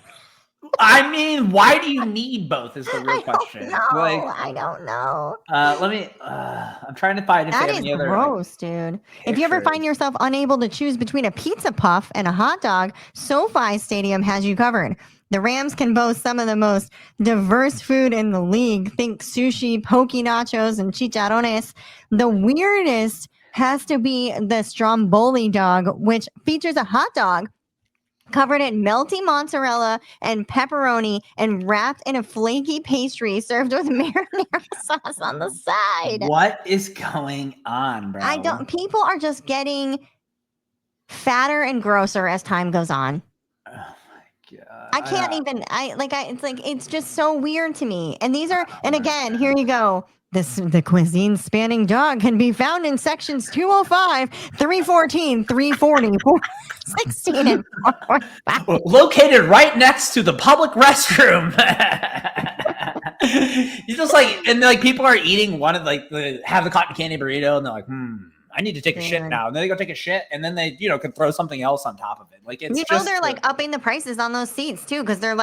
I mean, why do you need both is the real question. I don't know. I'm trying to find if that they have is any other gross, dude. If you ever find yourself unable to choose between a pizza puff and a hot dog, SoFi Stadium has you covered. The Rams can boast some of the most diverse food in the league. Think sushi, poke nachos, and chicharrones. The weirdest has to be the Stromboli dog, which features a hot dog covered in melty mozzarella and pepperoni and wrapped in a flaky pastry served with marinara sauce on the side. What is going on, bro? People are just getting fatter and grosser as time goes on. Oh my God. I can't even, it's just so weird to me. And these are, and again, here you go. The cuisine spanning dog can be found in sections 205, 314, 340, 416, and 445. Located right next to the public restroom. You just people are eating one of have the cotton candy burrito and they're like, I need to take a shit now. And then they go take a shit and then they, can throw something else on top of it. They're upping the prices on those seats too, because they're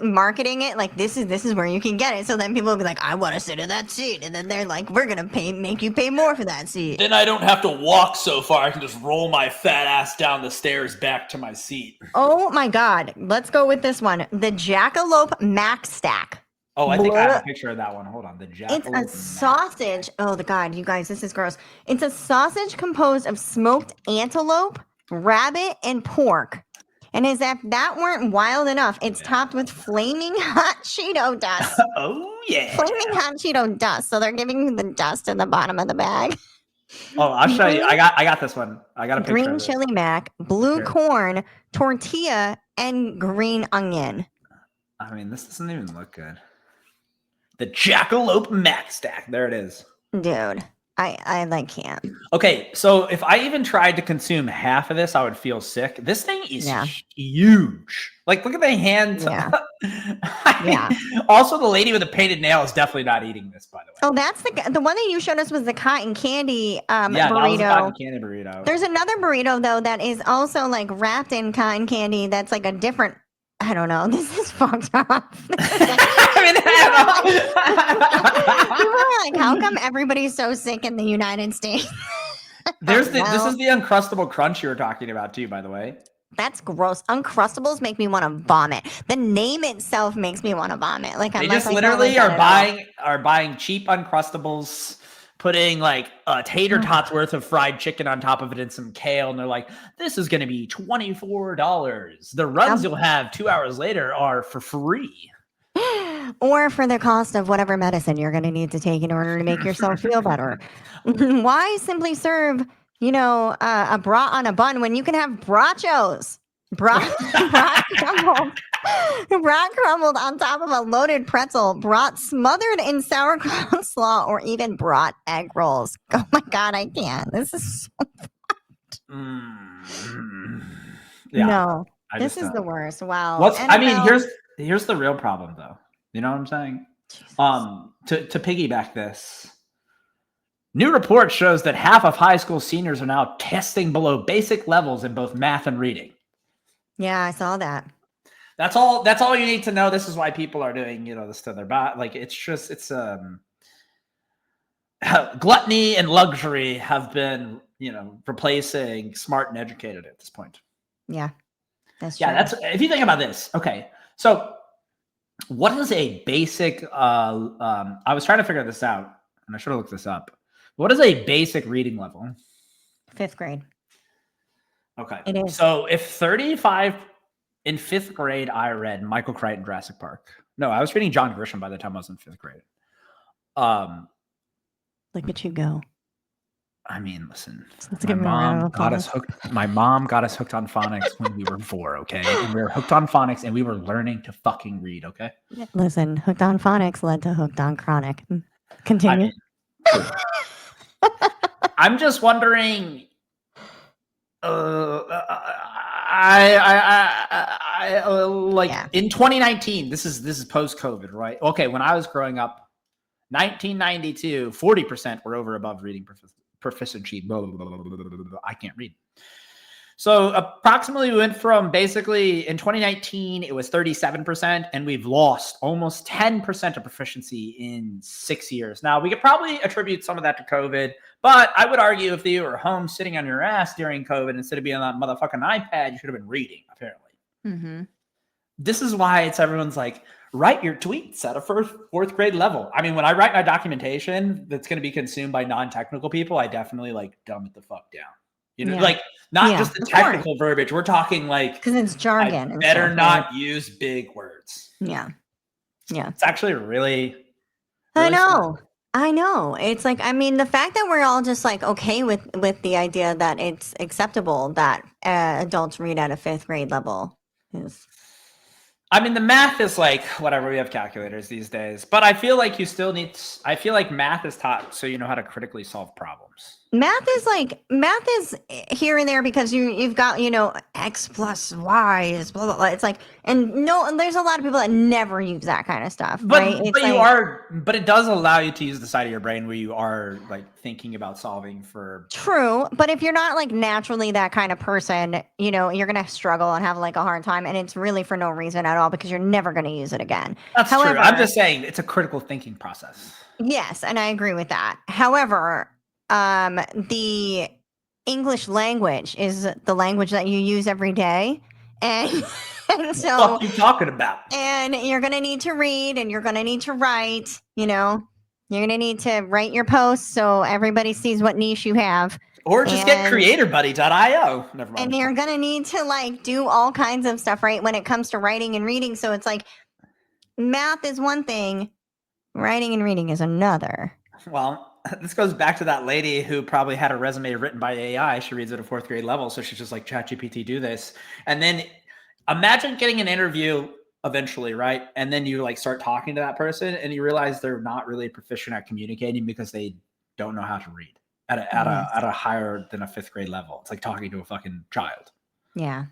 marketing it like this is where you can get it. So then people will be like, I want to sit in that seat. And then they're like, we're going to make you pay more for that seat. Then I don't have to walk so far. I can just roll my fat ass down the stairs back to my seat. Oh my God. Let's go with this one. The Jackalope Mac Stack. Oh, I think I have a picture of that one. Hold on. The Jackalope. It's a sausage. Oh, God, you guys, this is gross. It's a sausage composed of smoked antelope, rabbit, and pork. And as if that weren't wild enough, it's topped with flaming hot Cheeto dust. Oh, yeah. Flaming hot Cheeto dust. So they're giving you the dust in the bottom of the bag. Oh, I'll show you. I got this one. I got a picture. Green chili mac, blue corn, tortilla, and green onion. I mean, this doesn't even look good. The Jackalope Mac Stack. There it is. Dude, I can't. Okay, so if I even tried to consume half of this, I would feel sick. This thing is huge. Look at the hands. Yeah. Also, the lady with the painted nail is definitely not eating this, by the way. Oh, that's the one that you showed us was the cotton candy burrito. That was the cotton candy burrito. There's another burrito, though, that is also wrapped in cotton candy that's a different... I don't know. This is fucked up. People are like, how come everybody's so sick in the United States? This is the Uncrustable Crunch you were talking about too, by the way. That's gross. Uncrustables make me want to vomit. The name itself makes me want to vomit. They just literally are buying cheap Uncrustables, putting tater tots worth of fried chicken on top of it and some kale, and they're like, this is going to be $24. The runs you'll have 2 hours later are for free. Or for the cost of whatever medicine you're going to need to take in order to make yourself feel better. Why simply serve, a brat on a bun when you can have brachos? Brat crumbled on top of a loaded pretzel, brat smothered in sauerkraut slaw, or even brat egg rolls. Oh my God, I can't. This is so No, this is the worst. Wow. Here's the real problem, though. You know what I'm saying? Jesus. To piggyback this, new report shows that half of high school seniors are now testing below basic levels in both math and reading. Yeah, I saw that. That's all you need to know. This is why people are doing, this to their body. Like it's gluttony and luxury have been, replacing smart and educated at this point. Yeah, that's true. Yeah, that's if you think about this. Okay, so what is a basic? I was trying to figure this out, and I should have looked this up. What is a basic reading level? 5th grade. Okay. It is. So if 35 in 5th grade, I read Michael Crichton, Jurassic Park. No, I was reading John Grisham by the time I was in 5th grade. Look at you go. I mean, listen. My mom got us hooked on phonics when we were 4, okay? And we were hooked on phonics and we were learning to fucking read, okay? Listen, hooked on phonics led to hooked on chronic. Continue. I'm just wondering. In 2019, this is post-COVID, right? Okay, when I was growing up, 1992, 40% were over above reading proficiency. Blah, blah, blah, blah, blah, blah, I can't read. So approximately we went from basically in 2019, it was 37%, and we've lost almost 10% of proficiency in 6 years. Now, we could probably attribute some of that to COVID, but I would argue if you were home sitting on your ass during COVID, instead of being on that motherfucking iPad, you should have been reading, apparently. Mm-hmm. This is why everyone's like, write your tweets at a 4th grade level. I mean, when I write my documentation that's going to be consumed by non-technical people, I definitely dumb it the fuck down. Not just the technical verbiage. We're talking because it's jargon. I better not use big words. Yeah. It's actually really I know. It's the fact that we're all just okay with the idea that it's acceptable that adults read at a 5th grade level is. I mean, the math is whatever. We have calculators these days, but I feel like I feel like math is taught so you know how to critically solve problems. Math is here and there because you've got x plus y is blah blah blah. It's and there's a lot of people that never use that kind of stuff. But right? But it does allow you to use the side of your brain where you are thinking about solving for. True, but if you're not naturally that kind of person, you're gonna struggle and have a hard time, and it's really for no reason at all because you're never gonna use it again. That's true. I'm just saying it's a critical thinking process. Yes, and I agree with that. However, the English language is the language that you use every day, and so what are you talking about? And you're gonna need to read, and you're gonna need to write. You're gonna need to write your posts so everybody sees what niche you have. Or just get creatorbuddy.io. Never mind. And you're gonna need to do all kinds of stuff, right? When it comes to writing and reading, so it's math is one thing, writing and reading is another. Well, this goes back to that lady who probably had a resume written by AI. She reads at a 4th grade level, so she's just ChatGPT, do this. And then imagine getting an interview eventually, right? And then you start talking to that person, and you realize they're not really proficient at communicating because they don't know how to read at a higher than a 5th grade level. It's like talking to a fucking child. Yeah,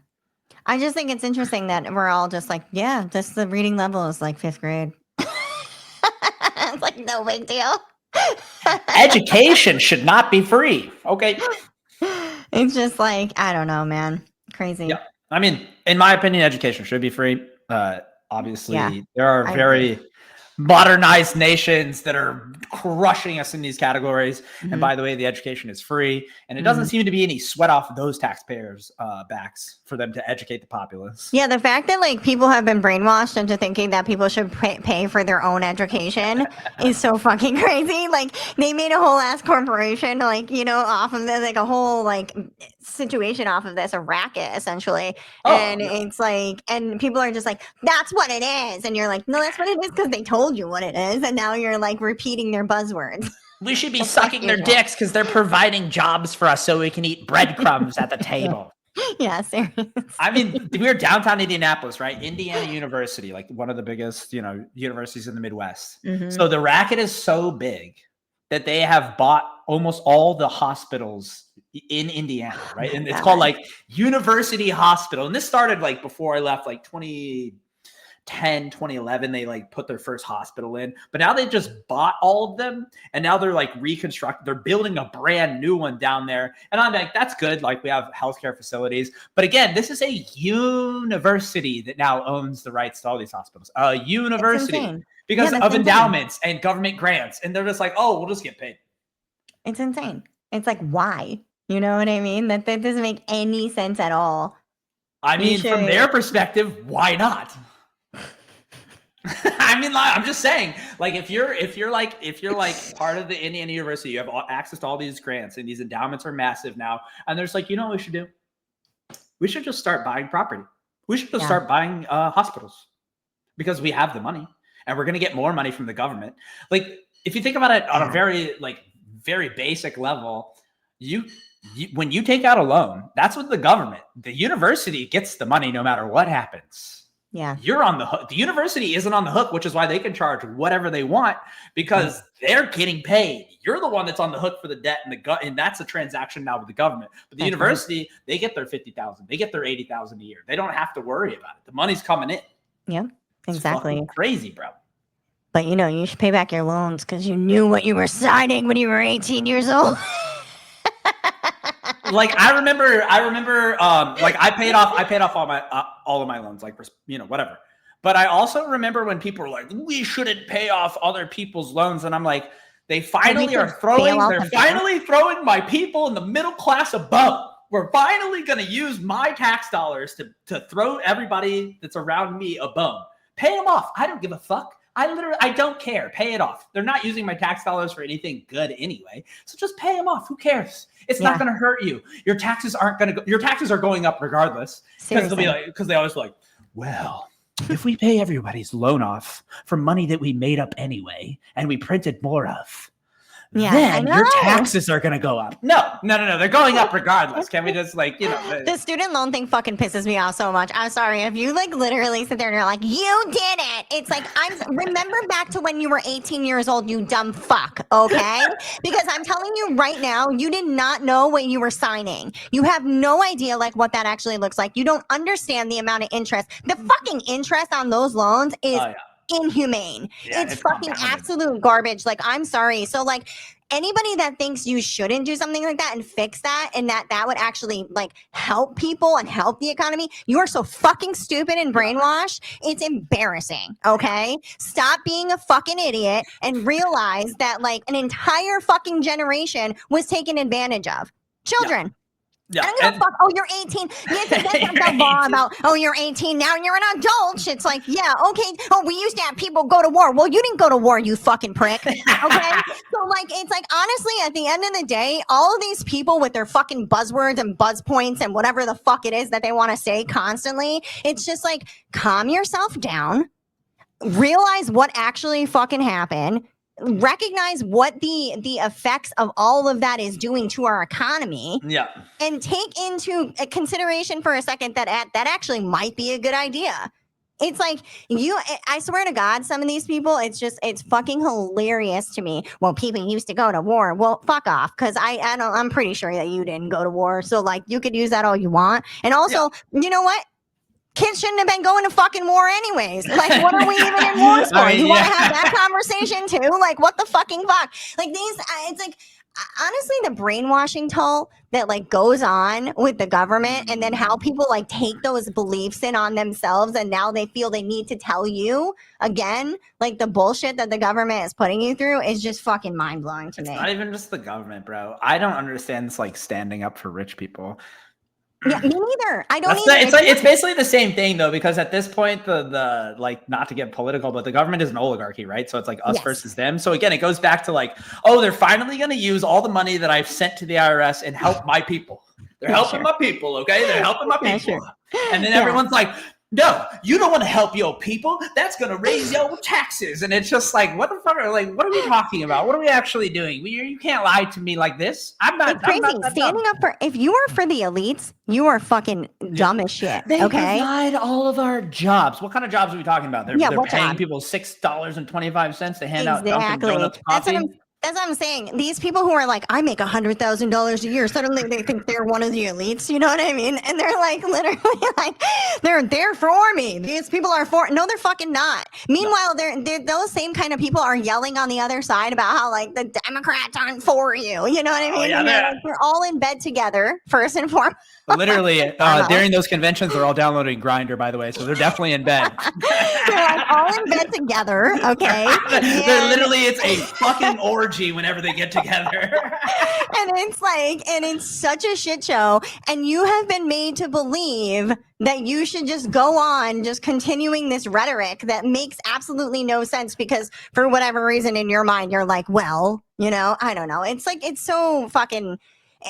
I just think it's interesting that we're all just the reading level is 5th grade. It's no big deal. Education should not be free. Okay. It's just I don't know, man. Crazy. Yeah. I mean, in my opinion, education should be free. Obviously, there are very modernized nations that are crushing us in these categories. Mm-hmm. And by the way, the education is free. And it doesn't seem to be any sweat off those taxpayers' backs for them to educate the populace. Yeah, the fact that people have been brainwashed into thinking that people should pay for their own education is so fucking crazy. They made a whole ass corporation, off of this, a whole situation off of this, a racket essentially. And it's and people are just that's what it is. And you're no, that's what it is because they told you what it is. And now you're repeating their buzzwords. We should be sucking their dicks because they're providing jobs for us so we can eat breadcrumbs at the table. Yeah, seriously. I mean, we're downtown Indianapolis, right? Indiana University, like one of the biggest, universities in the Midwest. Mm-hmm. So the racket is so big that they have bought almost all the hospitals in Indiana, right? And it's called like University Hospital. And this started like before I left, like 2010, 2011, they like put their first hospital in, but now they just bought all of them. And now they're like reconstructing, they're building a brand new one down there. And I'm like, that's good. Like we have healthcare facilities, but again, this is a university that now owns the rights to all these hospitals, a university because of endowments and government grants. And they're just like, oh, we'll just get paid. It's insane. It's like, why? You know what I mean? That doesn't make any sense at all. I mean, from their perspective, why not? I mean, like, I'm just saying, like, if you're like part of the Indiana University, you have access to all these grants and these endowments are massive now. And there's like, you know what we should do? We should just start buying property. We should just start buying hospitals because we have the money and we're going to get more money from the government. Like, if you think about it on a very basic level, when you take out a loan, that's what the university gets the money no matter what happens. Yeah. You're on the hook. The university isn't on the hook, which is why they can charge whatever they want because they're getting paid. You're the one that's on the hook for the debt and that's a transaction now with the government. But the university, they get their $50,000, they get their $80,000 a year. They don't have to worry about it. The money's coming in. Yeah, exactly. It's crazy, bro. But you should pay back your loans because you knew what you were signing when you were 18 years old. Like I remember, like I paid off all of my loans, like, whatever. But I also remember when people were like, we shouldn't pay off other people's loans. And I'm like, they're finally throwing my people in the middle class a bone. We're finally going to use my tax dollars to throw everybody that's around me a bone. Pay them off. I don't give a fuck. I don't care. Pay it off. They're not using my tax dollars for anything good anyway. So just pay them off. Who cares? It's not going to hurt you. Your taxes aren't going to go. Your taxes are going up regardless. Because they always be like, well, if we pay everybody's loan off for money that we made up anyway, and we printed more of, then your taxes are going to go up. No. They're going up regardless. Can we just the student loan thing fucking pisses me off so much. I'm sorry. If you literally sit there and you're like, you did it. It's like, remember back to when you were 18 years old, you dumb fuck. Okay. Because I'm telling you right now, you did not know what you were signing. You have no idea what that actually looks like. You don't understand the amount of interest. The fucking interest on those loans is inhumane. It's fucking absolute garbage. I'm sorry. So anybody that thinks you shouldn't do something like that and fix that and that would actually help people and help the economy, you are so fucking stupid and brainwashed. It's embarrassing. Okay, stop being a fucking idiot and realize that an entire fucking generation was taken advantage of. Children. Yeah. I don't give a fuck. Oh, you're 18. You have to get the law about, oh, you're 18. Now you're an adult. It's like, yeah, okay. Oh, we used to have people go to war. Well, you didn't go to war, you fucking prick. Okay. So it's honestly, at the end of the day, all of these people with their fucking buzzwords and buzz points and whatever the fuck it is that they want to say constantly, it's just calm yourself down, realize what actually fucking happened. Recognize what the effects of all of that is doing to our economy, and take into consideration for a second that actually might be a good idea. It's I swear to God, some of these people, it's fucking hilarious to me. Well, people used to go to war. Well, fuck off, because I'm pretty sure that you didn't go to war. So you could use that all you want. And also, you know what? Kids shouldn't have been going to fucking war anyways. What are we even in wars for? You want to have that conversation too? What the fucking fuck? It's honestly the brainwashing toll that goes on with the government, and then how people take those beliefs in on themselves, and now they feel they need to tell you again, the bullshit that the government is putting you through is just fucking mind blowing to me. It's not even just the government, bro. I don't understand this standing up for rich people. Yeah, me neither. I don't either. It's basically the same thing though, because at this point, the not to get political, but the government is an oligarchy, right? So it's us versus them. So again, it goes back to oh, they're finally going to use all the money that I've sent to the IRS and help my people. They're helping my people, okay? They're helping my people. And then everyone's like, no, you don't want to help your people. That's going to raise your taxes. And it's just like, what the fuck? What are we talking about? What are we actually doing? You can't lie to me like this. I'm not. It's crazy. Standing up for, if you are for the elites, you are fucking dumb as shit. They okay. provide all of our jobs. What kind of jobs are we talking about? They're paying people $6.25 to hand out Dunkin' Donuts coffee. That's what I'm saying. These people who are like, I make $100,000 a year. Suddenly they think they're one of the elites. You know what I mean? And they're like, literally like, they're for me. These people are for. No, they're fucking not. Meanwhile, they're those same kind of people are yelling on the other side about how like the Democrats aren't for you. You know what I mean? They're all in bed together, first and foremost. Literally, during those conventions, they're all downloading Grindr, by the way. So they're definitely in bed. They're like all in bed together. Okay. They're literally, it's a fucking orgy whenever they get together. And it's such a shit show. And you have been made to believe that you should just go on just continuing this rhetoric that makes absolutely no sense because for whatever reason in your mind, you're like, well, you know, I don't know. It's like, it's so fucking,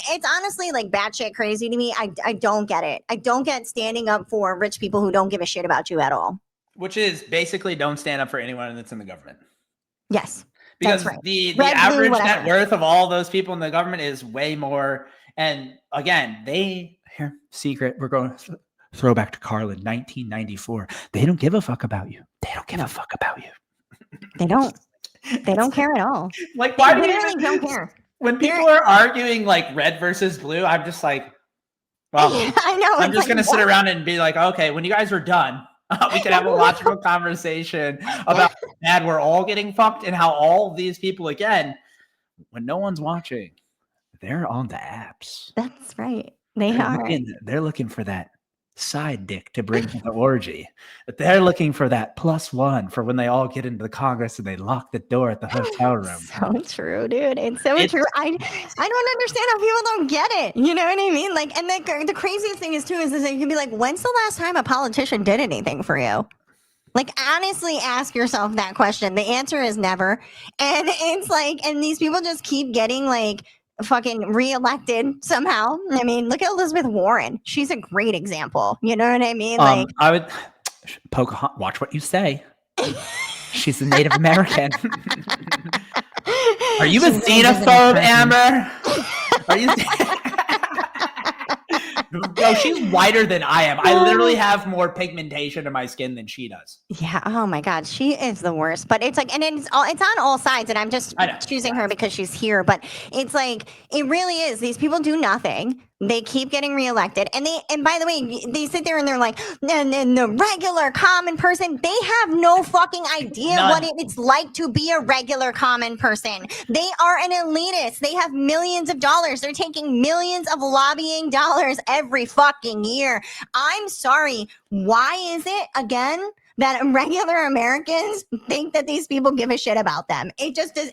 it's honestly like batshit crazy to me. I don't get it. I don't get standing up for rich people who don't give a shit about you at all. Which is basically don't stand up for anyone that's in the government. Yes. Because the average net worth of all those people in the government is way more. And again, secret, we're going to throw back to Carlin, 1994. They don't give a fuck about you. They don't give a fuck about you. They don't. They don't care at all. Like, why they literally don't care? When people are arguing like red versus blue, I'm just like, well, I know. I'm just going to sit around and be like, okay, when you guys are done, we can have a logical conversation about how bad we're all getting fucked and how all these people, again, when no one's watching, they're on the apps. That's right. They're looking for that side dick to bring to the orgy. But they're looking for that +1 for when they all get into the Congress and they lock the door at the hotel room. So true, dude. It's so true. I don't understand how people don't get it. You know what I mean? Like, and the craziest thing is that you can be like, when's the last time a politician did anything for you? Like, honestly, ask yourself that question. The answer is never. And it's like, and these people just keep getting like fucking reelected somehow. I mean, look at Elizabeth Warren. She's a great example. You know what I mean? Like, I would watch what you say. She's a Native American. Are you a xenophobe, Amber? Are you? No, she's whiter than I am. I literally have more pigmentation in my skin than she does. Yeah. Oh my God, she is the worst. But it's like, and it's on all sides. And I'm just choosing her because she's here. But it's like, it really is. These people do nothing. They keep getting reelected. And by the way, they sit there and they're like, and the regular common person, they have no fucking idea what it's like to be a regular common person. They are an elitist. They have millions of dollars. They're taking millions of lobbying dollars every fucking year. I'm sorry. Why is it, again, that regular Americans think that these people give a shit about them? It just is.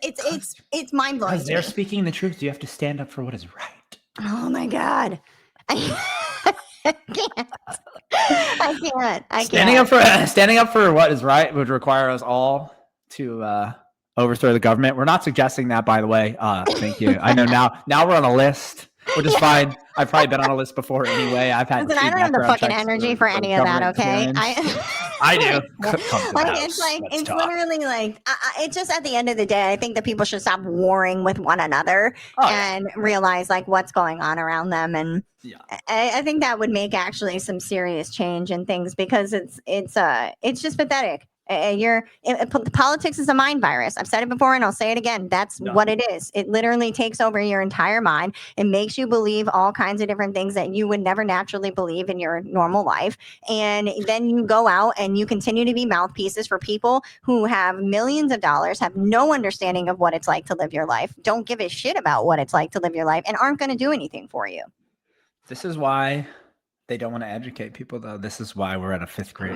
It's mind blowing. Because they're speaking the truth. You have to stand up for what is right. Oh my God. I can't. Standing up for what is right would require us all to overthrow the government. We're not suggesting that, by the way. Thank you. I know now we're on a list, which is fine. I've probably been on a list before anyway. I've had. Listen, I don't have the fucking energy for any of that. Okay, I do. It's literally like it's just at the end of the day, I think that people should stop warring with one another and realize like what's going on around them, and I think that would make actually some serious change in things because it's just pathetic. Politics is a mind virus. I've said it before and I'll say it again. That's what it is. It literally takes over your entire mind. It makes you believe all kinds of different things that you would never naturally believe in your normal life. And then you go out and you continue to be mouthpieces for people who have millions of dollars, have no understanding of what it's like to live your life, don't give a shit about what it's like to live your life, and aren't going to do anything for you. This is why they don't want to educate people, though. This is why we're at a fifth grade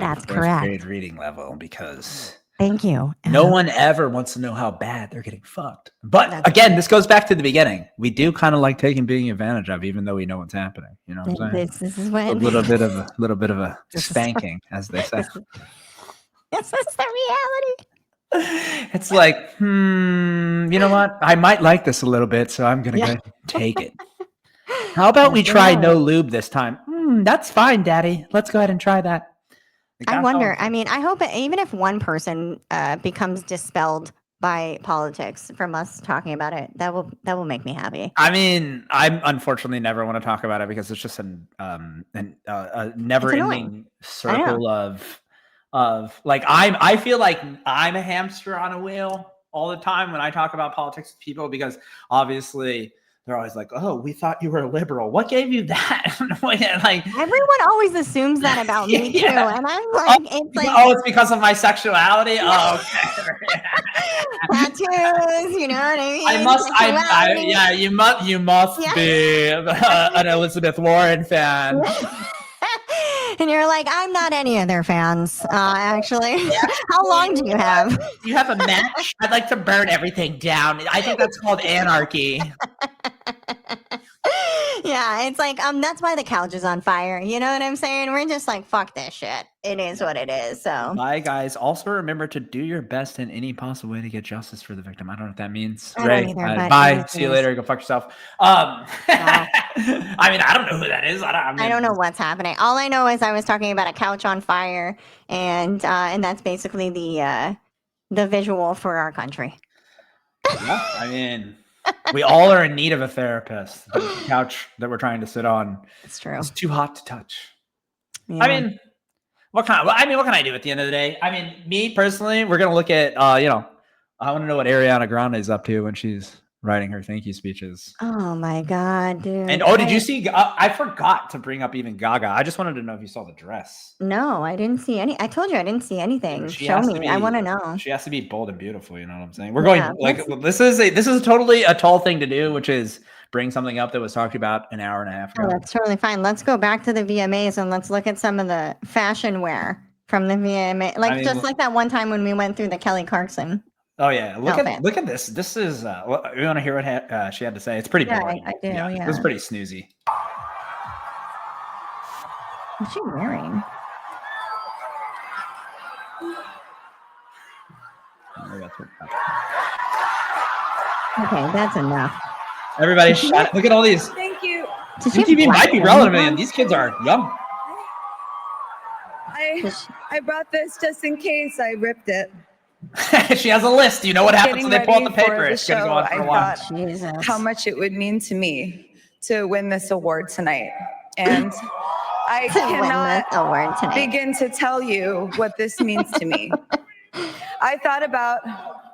reading level, because thank you. No one ever wants to know how bad they're getting fucked. But again, this goes back to the beginning. We do kind of like being advantage of, even though we know what's happening. You know what I'm saying? This is what a little bit of a spanking, as they say. This is the reality. It's like, you know what? I might like this a little bit, so I'm gonna go take it. How about we try no lube this time? That's fine, Daddy. Let's go ahead and try that. I wonder. I mean, I hope even if one person becomes dispelled by politics from us talking about it, that will make me happy. I mean, I unfortunately never want to talk about it because it's just a never-ending circle of like I feel like I'm a hamster on a wheel all the time when I talk about politics with people, because obviously they're always like, "Oh, we thought you were a liberal. What gave you that?" Like everyone always assumes that about me too, and I'm like, it's because of my sexuality. Oh, okay. Tattoos, you know what I mean? You must be an Elizabeth Warren fan. And you're like, I'm not any of their fans, actually. How long do you have? Do you have a match? I'd like to burn everything down. I think that's called anarchy. Yeah, it's like, that's why the couch is on fire. You know what I'm saying? We're just like, fuck this shit. It is what it is. So bye, guys. Also remember to do your best in any possible way to get justice for the victim. I don't know what that means. Bye. See you later. Go fuck yourself. I mean, I don't know who that is. I don't know what's happening. All I know is I was talking about a couch on fire, and that's basically the visual for our country. Yeah, I mean, we all are in need of a therapist. The couch that we're trying to sit on, it's true. It's too hot to touch. Yeah. I mean, what can I do at the end of the day? I mean, me personally, we're gonna look at I want to know what Ariana Grande is up to when she's writing her thank you speeches. Oh my god, dude! And did you see? I forgot to bring up even Gaga. I just wanted to know if you saw the dress. No, I didn't see any. I told you I didn't see anything. Show me. I want to know. She has to be bold and beautiful. You know what I'm saying? We're going this is totally a tall thing to do, which is bring something up that was talked about an hour and a half ago. Oh, that's totally fine. Let's go back to the VMAs and let's look at some of the fashion wear from the VMA. Like like that one time when we went through the Kelly Clarkson. Oh yeah, look at this. This is you want to hear what she had to say? It's pretty boring. I do. Yeah, it was pretty snoozy. What's she wearing? Okay, that's enough. Everybody, look at all these. Thank you. MTV might be relevant, man. These kids are young. I brought this just in case I ripped it. She has a list. You know what happens when they pull out the paper? It's going to go on for a while. How much it would mean to me to win this award tonight. And I cannot begin to tell you what this means to me. I thought about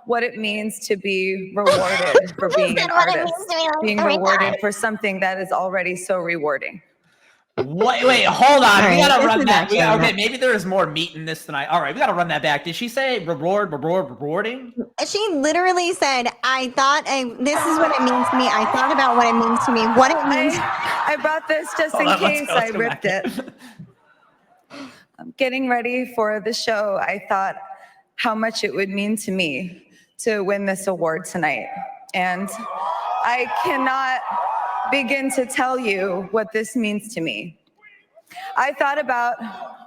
what it means to be rewarded for being an artist, being rewarded for something that is already so rewarding. Wait, hold on. We gotta run that. Okay, maybe there is more meat in this tonight. All right, we gotta run that back. Did she say rewarding? She literally said, "I thought this is what it means to me. I thought about what it means to me. What it means." I brought this just in case I ripped it. I'm getting ready for the show. I thought how much it would mean to me to win this award tonight, and I cannot begin to tell you what this means to me. I thought about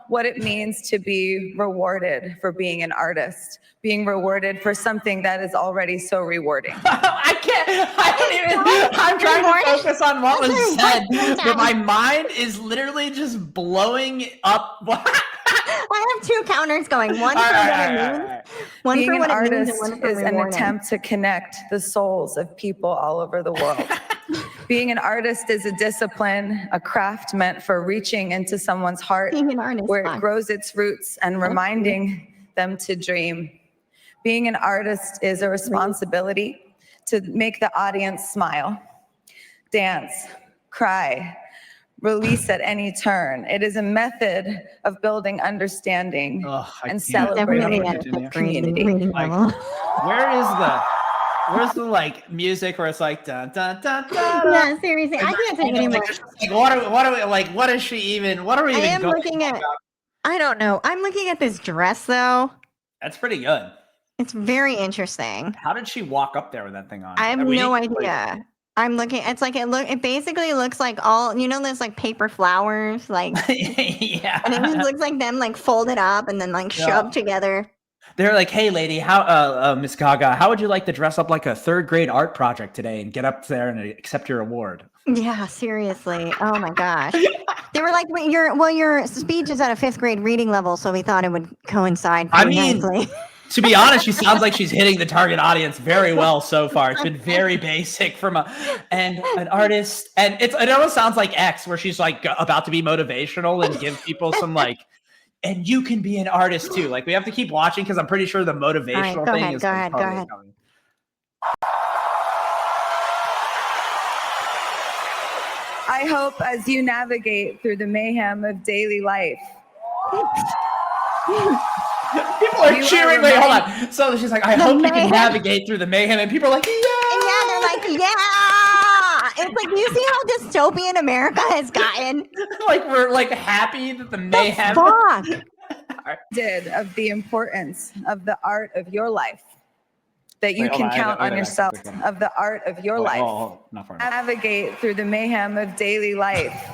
what it means to be rewarded for being an artist, being rewarded for something that is already so rewarding. I'm trying to focus on what was said, but my mind is literally just blowing up. I have two counters going. One for what it means. One being for what an it means artist and one for is an rewarding. attempt to connect the souls of people all over the world. Being an artist is a discipline, a craft meant for reaching into someone's heart where it grows its roots and reminding them to dream. Being an artist is a responsibility to make the audience smile, dance, cry, release at any turn. It is a method of building understanding and celebrating community. Where's the like music where it's like dun dun dun dun? Yeah, seriously, I can't take anymore. What is she even? What are we even looking at? I don't know. I'm looking at this dress though. That's pretty good. It's very interesting. How did she walk up there with that thing on? I have no idea. I'm looking. It's like it basically looks like all there's like paper flowers, like yeah, and it just looks like them like folded up and then like shoved together. They're like, hey, lady, how, Miss Gaga, how would you like to dress up like a third grade art project today and get up there and accept your award? Yeah, seriously. Oh my gosh. They were like, your speech is at a 5th grade reading level, so we thought it would coincide pretty nicely. To be honest, she sounds like she's hitting the target audience very well so far. It's been very basic from an artist, and it almost sounds like X, where she's like about to be motivational and give people some like, and you can be an artist too. Like we have to keep watching because I'm pretty sure the motivational thing is go ahead. coming. I hope as you navigate through the mayhem of daily life. People are cheering. Wait, hold on. So she's like, I hope you can navigate through the mayhem. And people are like, yeah. Yeah, they're like, yeah. It's like, you see how dystopian America has gotten? Like, we're like happy that the mayhem. Fuck. Of the importance of the art of your life. That you can count on yourself of the art of your life. Not far enough. Navigate through the mayhem of daily life.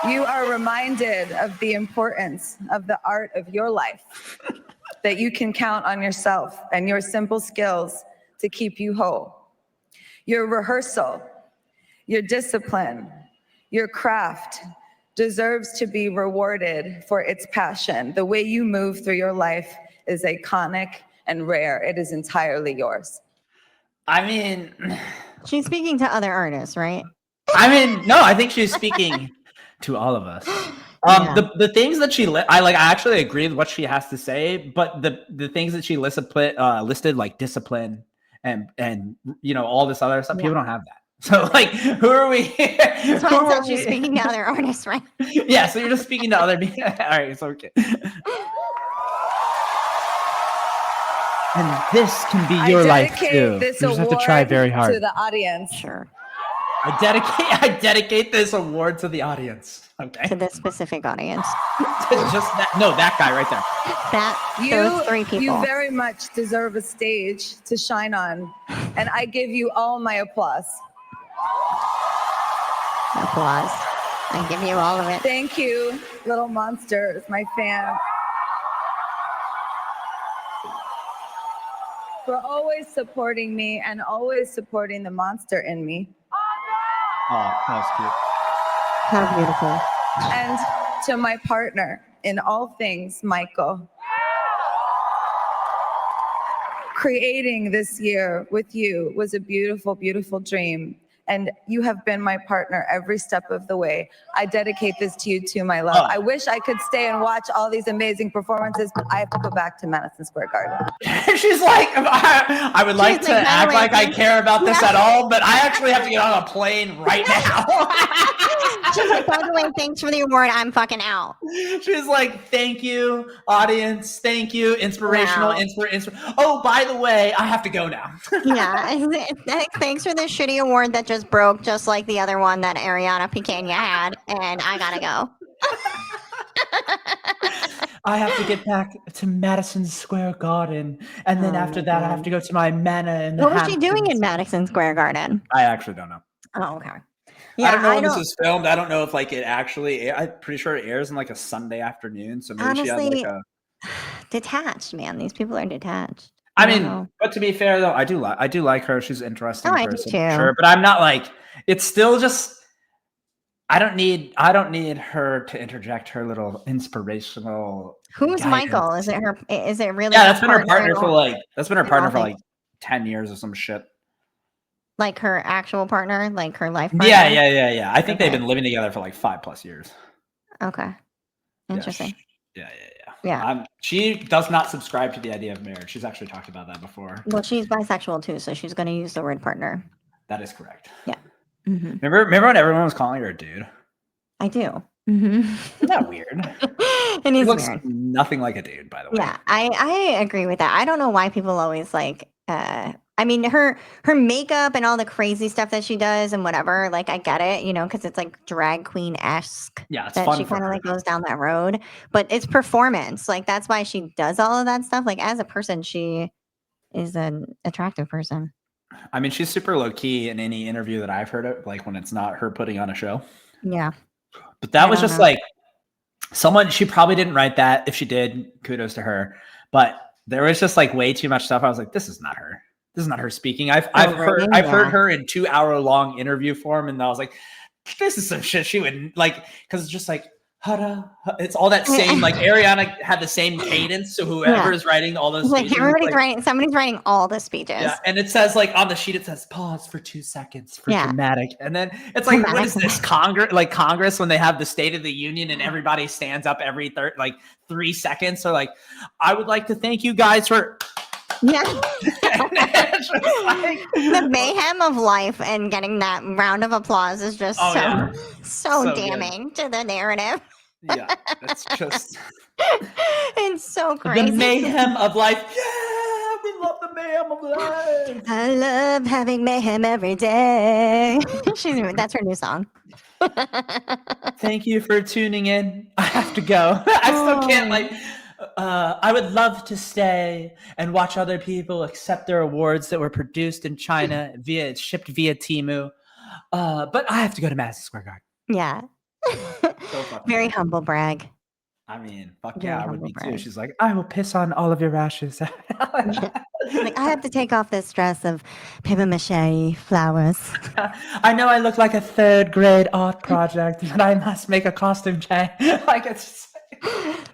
You are reminded of the importance of the art of your life. That you can count on yourself and your simple skills to keep you whole. Your rehearsal, your discipline, your craft deserves to be rewarded for its passion. The way you move through your life is iconic and rare. It is entirely yours. I mean, she's speaking to other artists, right? I mean, no, I think she's speaking to all of us. The things that she I actually agree with what she has to say, but the things that she listed like discipline and you know all this other stuff, people don't have that. So like, who are we? That's why I said she's speaking to other artists, right? Yeah, so you're just speaking to other people. All right, so okay. And this can be your life too. This you just have to try very hard. To the audience. Sure. I dedicate this award to the audience. Okay. To this specific audience. Just that guy right there. Those 3 people. You very much deserve a stage to shine on, and I give you all my applause. Applause. I give you all of it. Thank you, little monsters, my fans. For always supporting me and always supporting the monster in me. Oh, that was cute. How beautiful. And to my partner in all things, Michael. Creating this year with you was a beautiful, beautiful dream. And you have been my partner every step of the way. I dedicate this to you too, my love. I wish I could stay and watch all these amazing performances, but I have to go back to Madison Square Garden. She's like, I would like to act like I care about this at all, but I actually have to get on a plane right now. She's like, by the way, thanks for the award. I'm fucking out. She's like, thank you, audience. Thank you. Inspirational. Wow. Oh, by the way, I have to go now. Yeah. Thanks for this shitty award that just broke, just like the other one that Ariana Grande had. And I gotta go. I have to get back to Madison Square Garden. And then after that, I have to go to my manor. What was she doing in Madison Square Garden? I actually don't know. Oh, okay. Yeah, I don't know when this is filmed. I don't know if like it actually. I'm pretty sure it airs on like a Sunday afternoon. So maybe honestly, she had like a detached. Man, these people are detached. I mean, but to be fair though, I do like her. She's an interesting person, I do too. sure. But I'm not like. It's still just. I don't need her to interject her little inspirational. Who's guidance. Michael? Is it her? Is it really? Yeah, that's been her partner for like. That's been her partner for like 10 years or some shit. Like her actual partner, like her life partner? Yeah. I think they've been living together for like 5+ years. Okay. Interesting. Yeah. She does not subscribe to the idea of marriage. She's actually talked about that before. Well, she's bisexual too, so she's going to use the word partner. That is correct. Yeah. Mm-hmm. Remember when everyone was calling her a dude? I do. Mm-hmm. Isn't that weird? It is looks weird. Nothing like a dude, by the way. Yeah, I agree with that. I don't know why people always like I mean, her makeup and all the crazy stuff that she does and whatever, like I get it, because it's like drag queen-esque. Yeah, it's that fun. She kind of like goes down that road, but it's performance. Like that's why she does all of that stuff. Like as a person, she is an attractive person. I mean, she's super low key in any interview that I've heard of, like when it's not her putting on a show. Yeah. But that was just like she probably didn't write that. If she did, kudos to her. But there was just like way too much stuff. I was like, this is not her. this is not her speaking. I've heard her in 2-hour-long interview form, and I was like, this is some shit she would like, because it's just like, it's all that same, like Ariana had the same cadence. So whoever is writing all those speeches, somebody's writing all the speeches. Yeah, and it says like on the sheet, it says pause for 2 seconds for dramatic, and then it's like, what is this Congress when they have the State of the Union and everybody stands up every 3 seconds? So like, I would like to thank you guys for. Yeah. The mayhem of life and getting that round of applause is just so damning to the narrative. Yeah, it's just it's so crazy. The mayhem of life. Yeah, we love the mayhem of life. I love having mayhem every day. That's her new song. Thank you for tuning in. I have to go. I still can't I would love to stay and watch other people accept their awards that were produced in China shipped via Temu. But I have to go to Madison Square Garden. Yeah. Very humble brag. I mean, fuck yeah, I would be too. She's like, I will piss on all of your rashes. Like, I have to take off this dress of paper mache flowers. I know I look like a 3rd grade art project, but I must make a costume change. Like, it's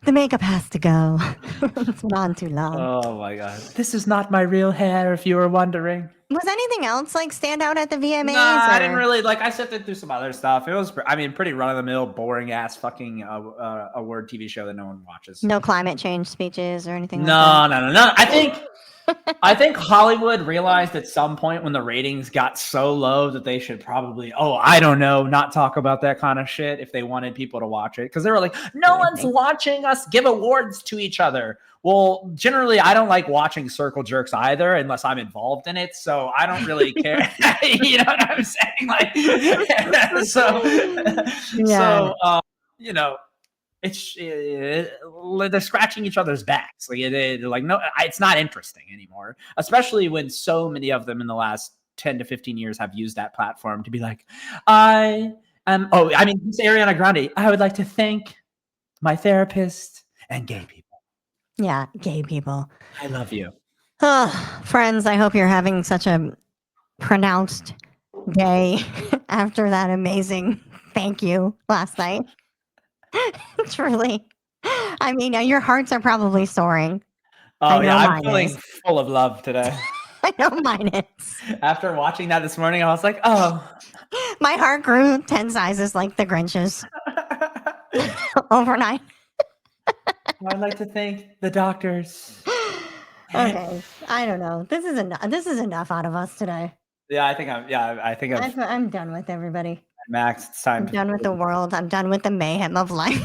the makeup has to go. It's been on too long. Oh my god. This is not my real hair, if you were wondering. Was anything else stand out at the VMAs? Nah, I didn't really I sifted through some other stuff. It was, pretty run-of-the-mill, boring ass fucking award TV show that no one watches. No climate change speeches or anything. No. I think Hollywood realized at some point when the ratings got so low that they should probably, not talk about that kind of shit if they wanted people to watch it. Because they were like, no one's watching us give awards to each other. Well, generally, I don't like watching circle jerks either unless I'm involved in it. So I don't really care. You know what I'm saying? It's they're scratching each other's backs. It's not interesting anymore, especially when so many of them in the last 10 to 15 years have used that platform to be like, it's Ariana Grande. I would like to thank my therapist and gay people. Yeah, gay people. I love you. Oh, friends, I hope you're having such a pronounced day after that amazing thank you last night. Truly. I mean, your hearts are probably soaring. Oh, yeah, I'm feeling full of love today. I know mine is. After watching that this morning, I was like, oh. My heart grew 10 sizes like the Grinch's overnight. I'd like to thank the doctors. Okay, I don't know. This is enough out of us today. Yeah, I think I'm done with everybody. Max, it's time. I'm done with the world. I'm done with the mayhem of life.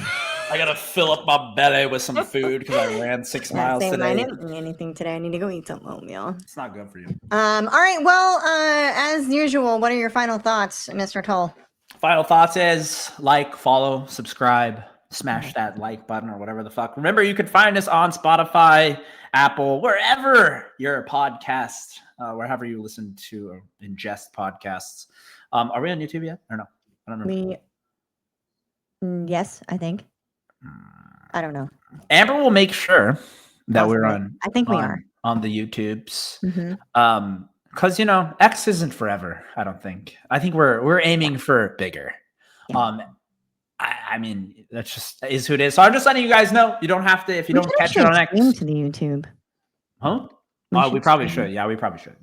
I gotta fill up my belly with some food because I ran 6 miles today. I didn't eat anything today. I need to go eat some oatmeal. It's not good for you. All right. Well, as usual, what are your final thoughts, Mr. Toll? Final thoughts is like, follow, subscribe, smash that like button or whatever the fuck. Remember, you can find us on Spotify, Apple, wherever your podcast, wherever you listen to or ingest podcasts. Are we on YouTube yet or no? I don't remember. Yes, I think. I don't know. Amber will make sure that we're on. I think we are on the YouTubes. Mm-hmm. Because X isn't forever. I don't think. I think we're aiming for bigger. Yeah. I mean, that's just is who it is. So I'm just letting you guys know. You don't have to if you don't catch it on X. To the YouTube. Huh? We probably should. Yeah, we probably should.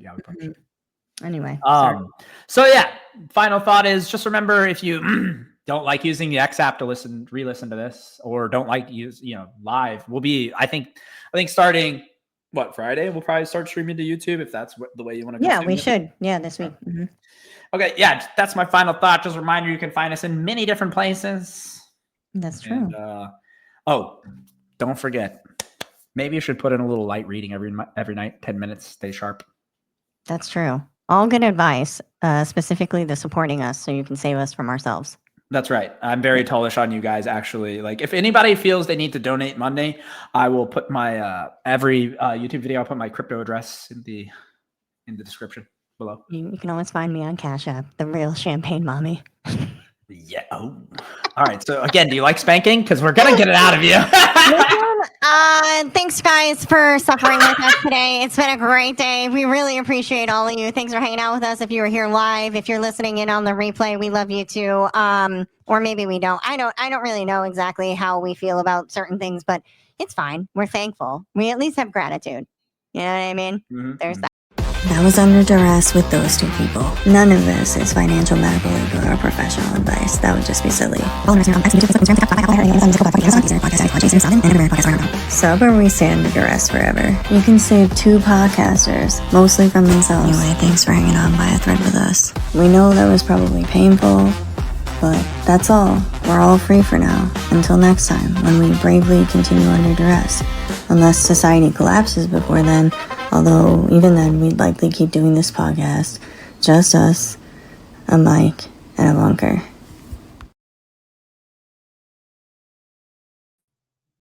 Anyway. So yeah, final thought is just remember, if you don't like using the X app to re-listen to this, or don't like live, we'll be, I think starting Friday, we'll probably start streaming to YouTube if that's the way you want to. Yeah, we should. Yeah, this week. Mm-hmm. Okay, yeah, that's my final thought. Just a reminder, you can find us in many different places. That's true. And, don't forget, maybe you should put in a little light reading every night, 10 minutes, stay sharp. That's true. All good advice, specifically the supporting us so you can save us from ourselves. That's right. I'm very tallish on you guys, actually. Like, if anybody feels they need to donate Monday, I will put my every YouTube video, I'll put my crypto address in the description below. You can always find me on Cash App, the real champagne mommy. Yeah. Oh, All right. So again, do you like spanking? Because we're gonna get it out of you. Thanks, guys, for suffering with us today. It's been a great day. We really appreciate all of you. Thanks for hanging out with us. If you were here live, if you're listening in on the replay, we love you too. Or maybe we don't. I don't really know exactly how we feel about certain things, but it's fine. We're thankful. We at least have gratitude. You know what I mean? Mm-hmm. There's that. That was Under Duress with those two people. None of this is financial, medical, legal, or professional advice. That would just be silly. Sub or we stay under duress forever. You can save 2 podcasters, mostly from themselves. Anyway, thanks for hanging on by a thread with us. We know that was probably painful, but that's all. We're all free for now. Until next time, when we bravely continue under duress. Unless society collapses before then, although even then we'd likely keep doing this podcast. Just us, a mic, and a bunker.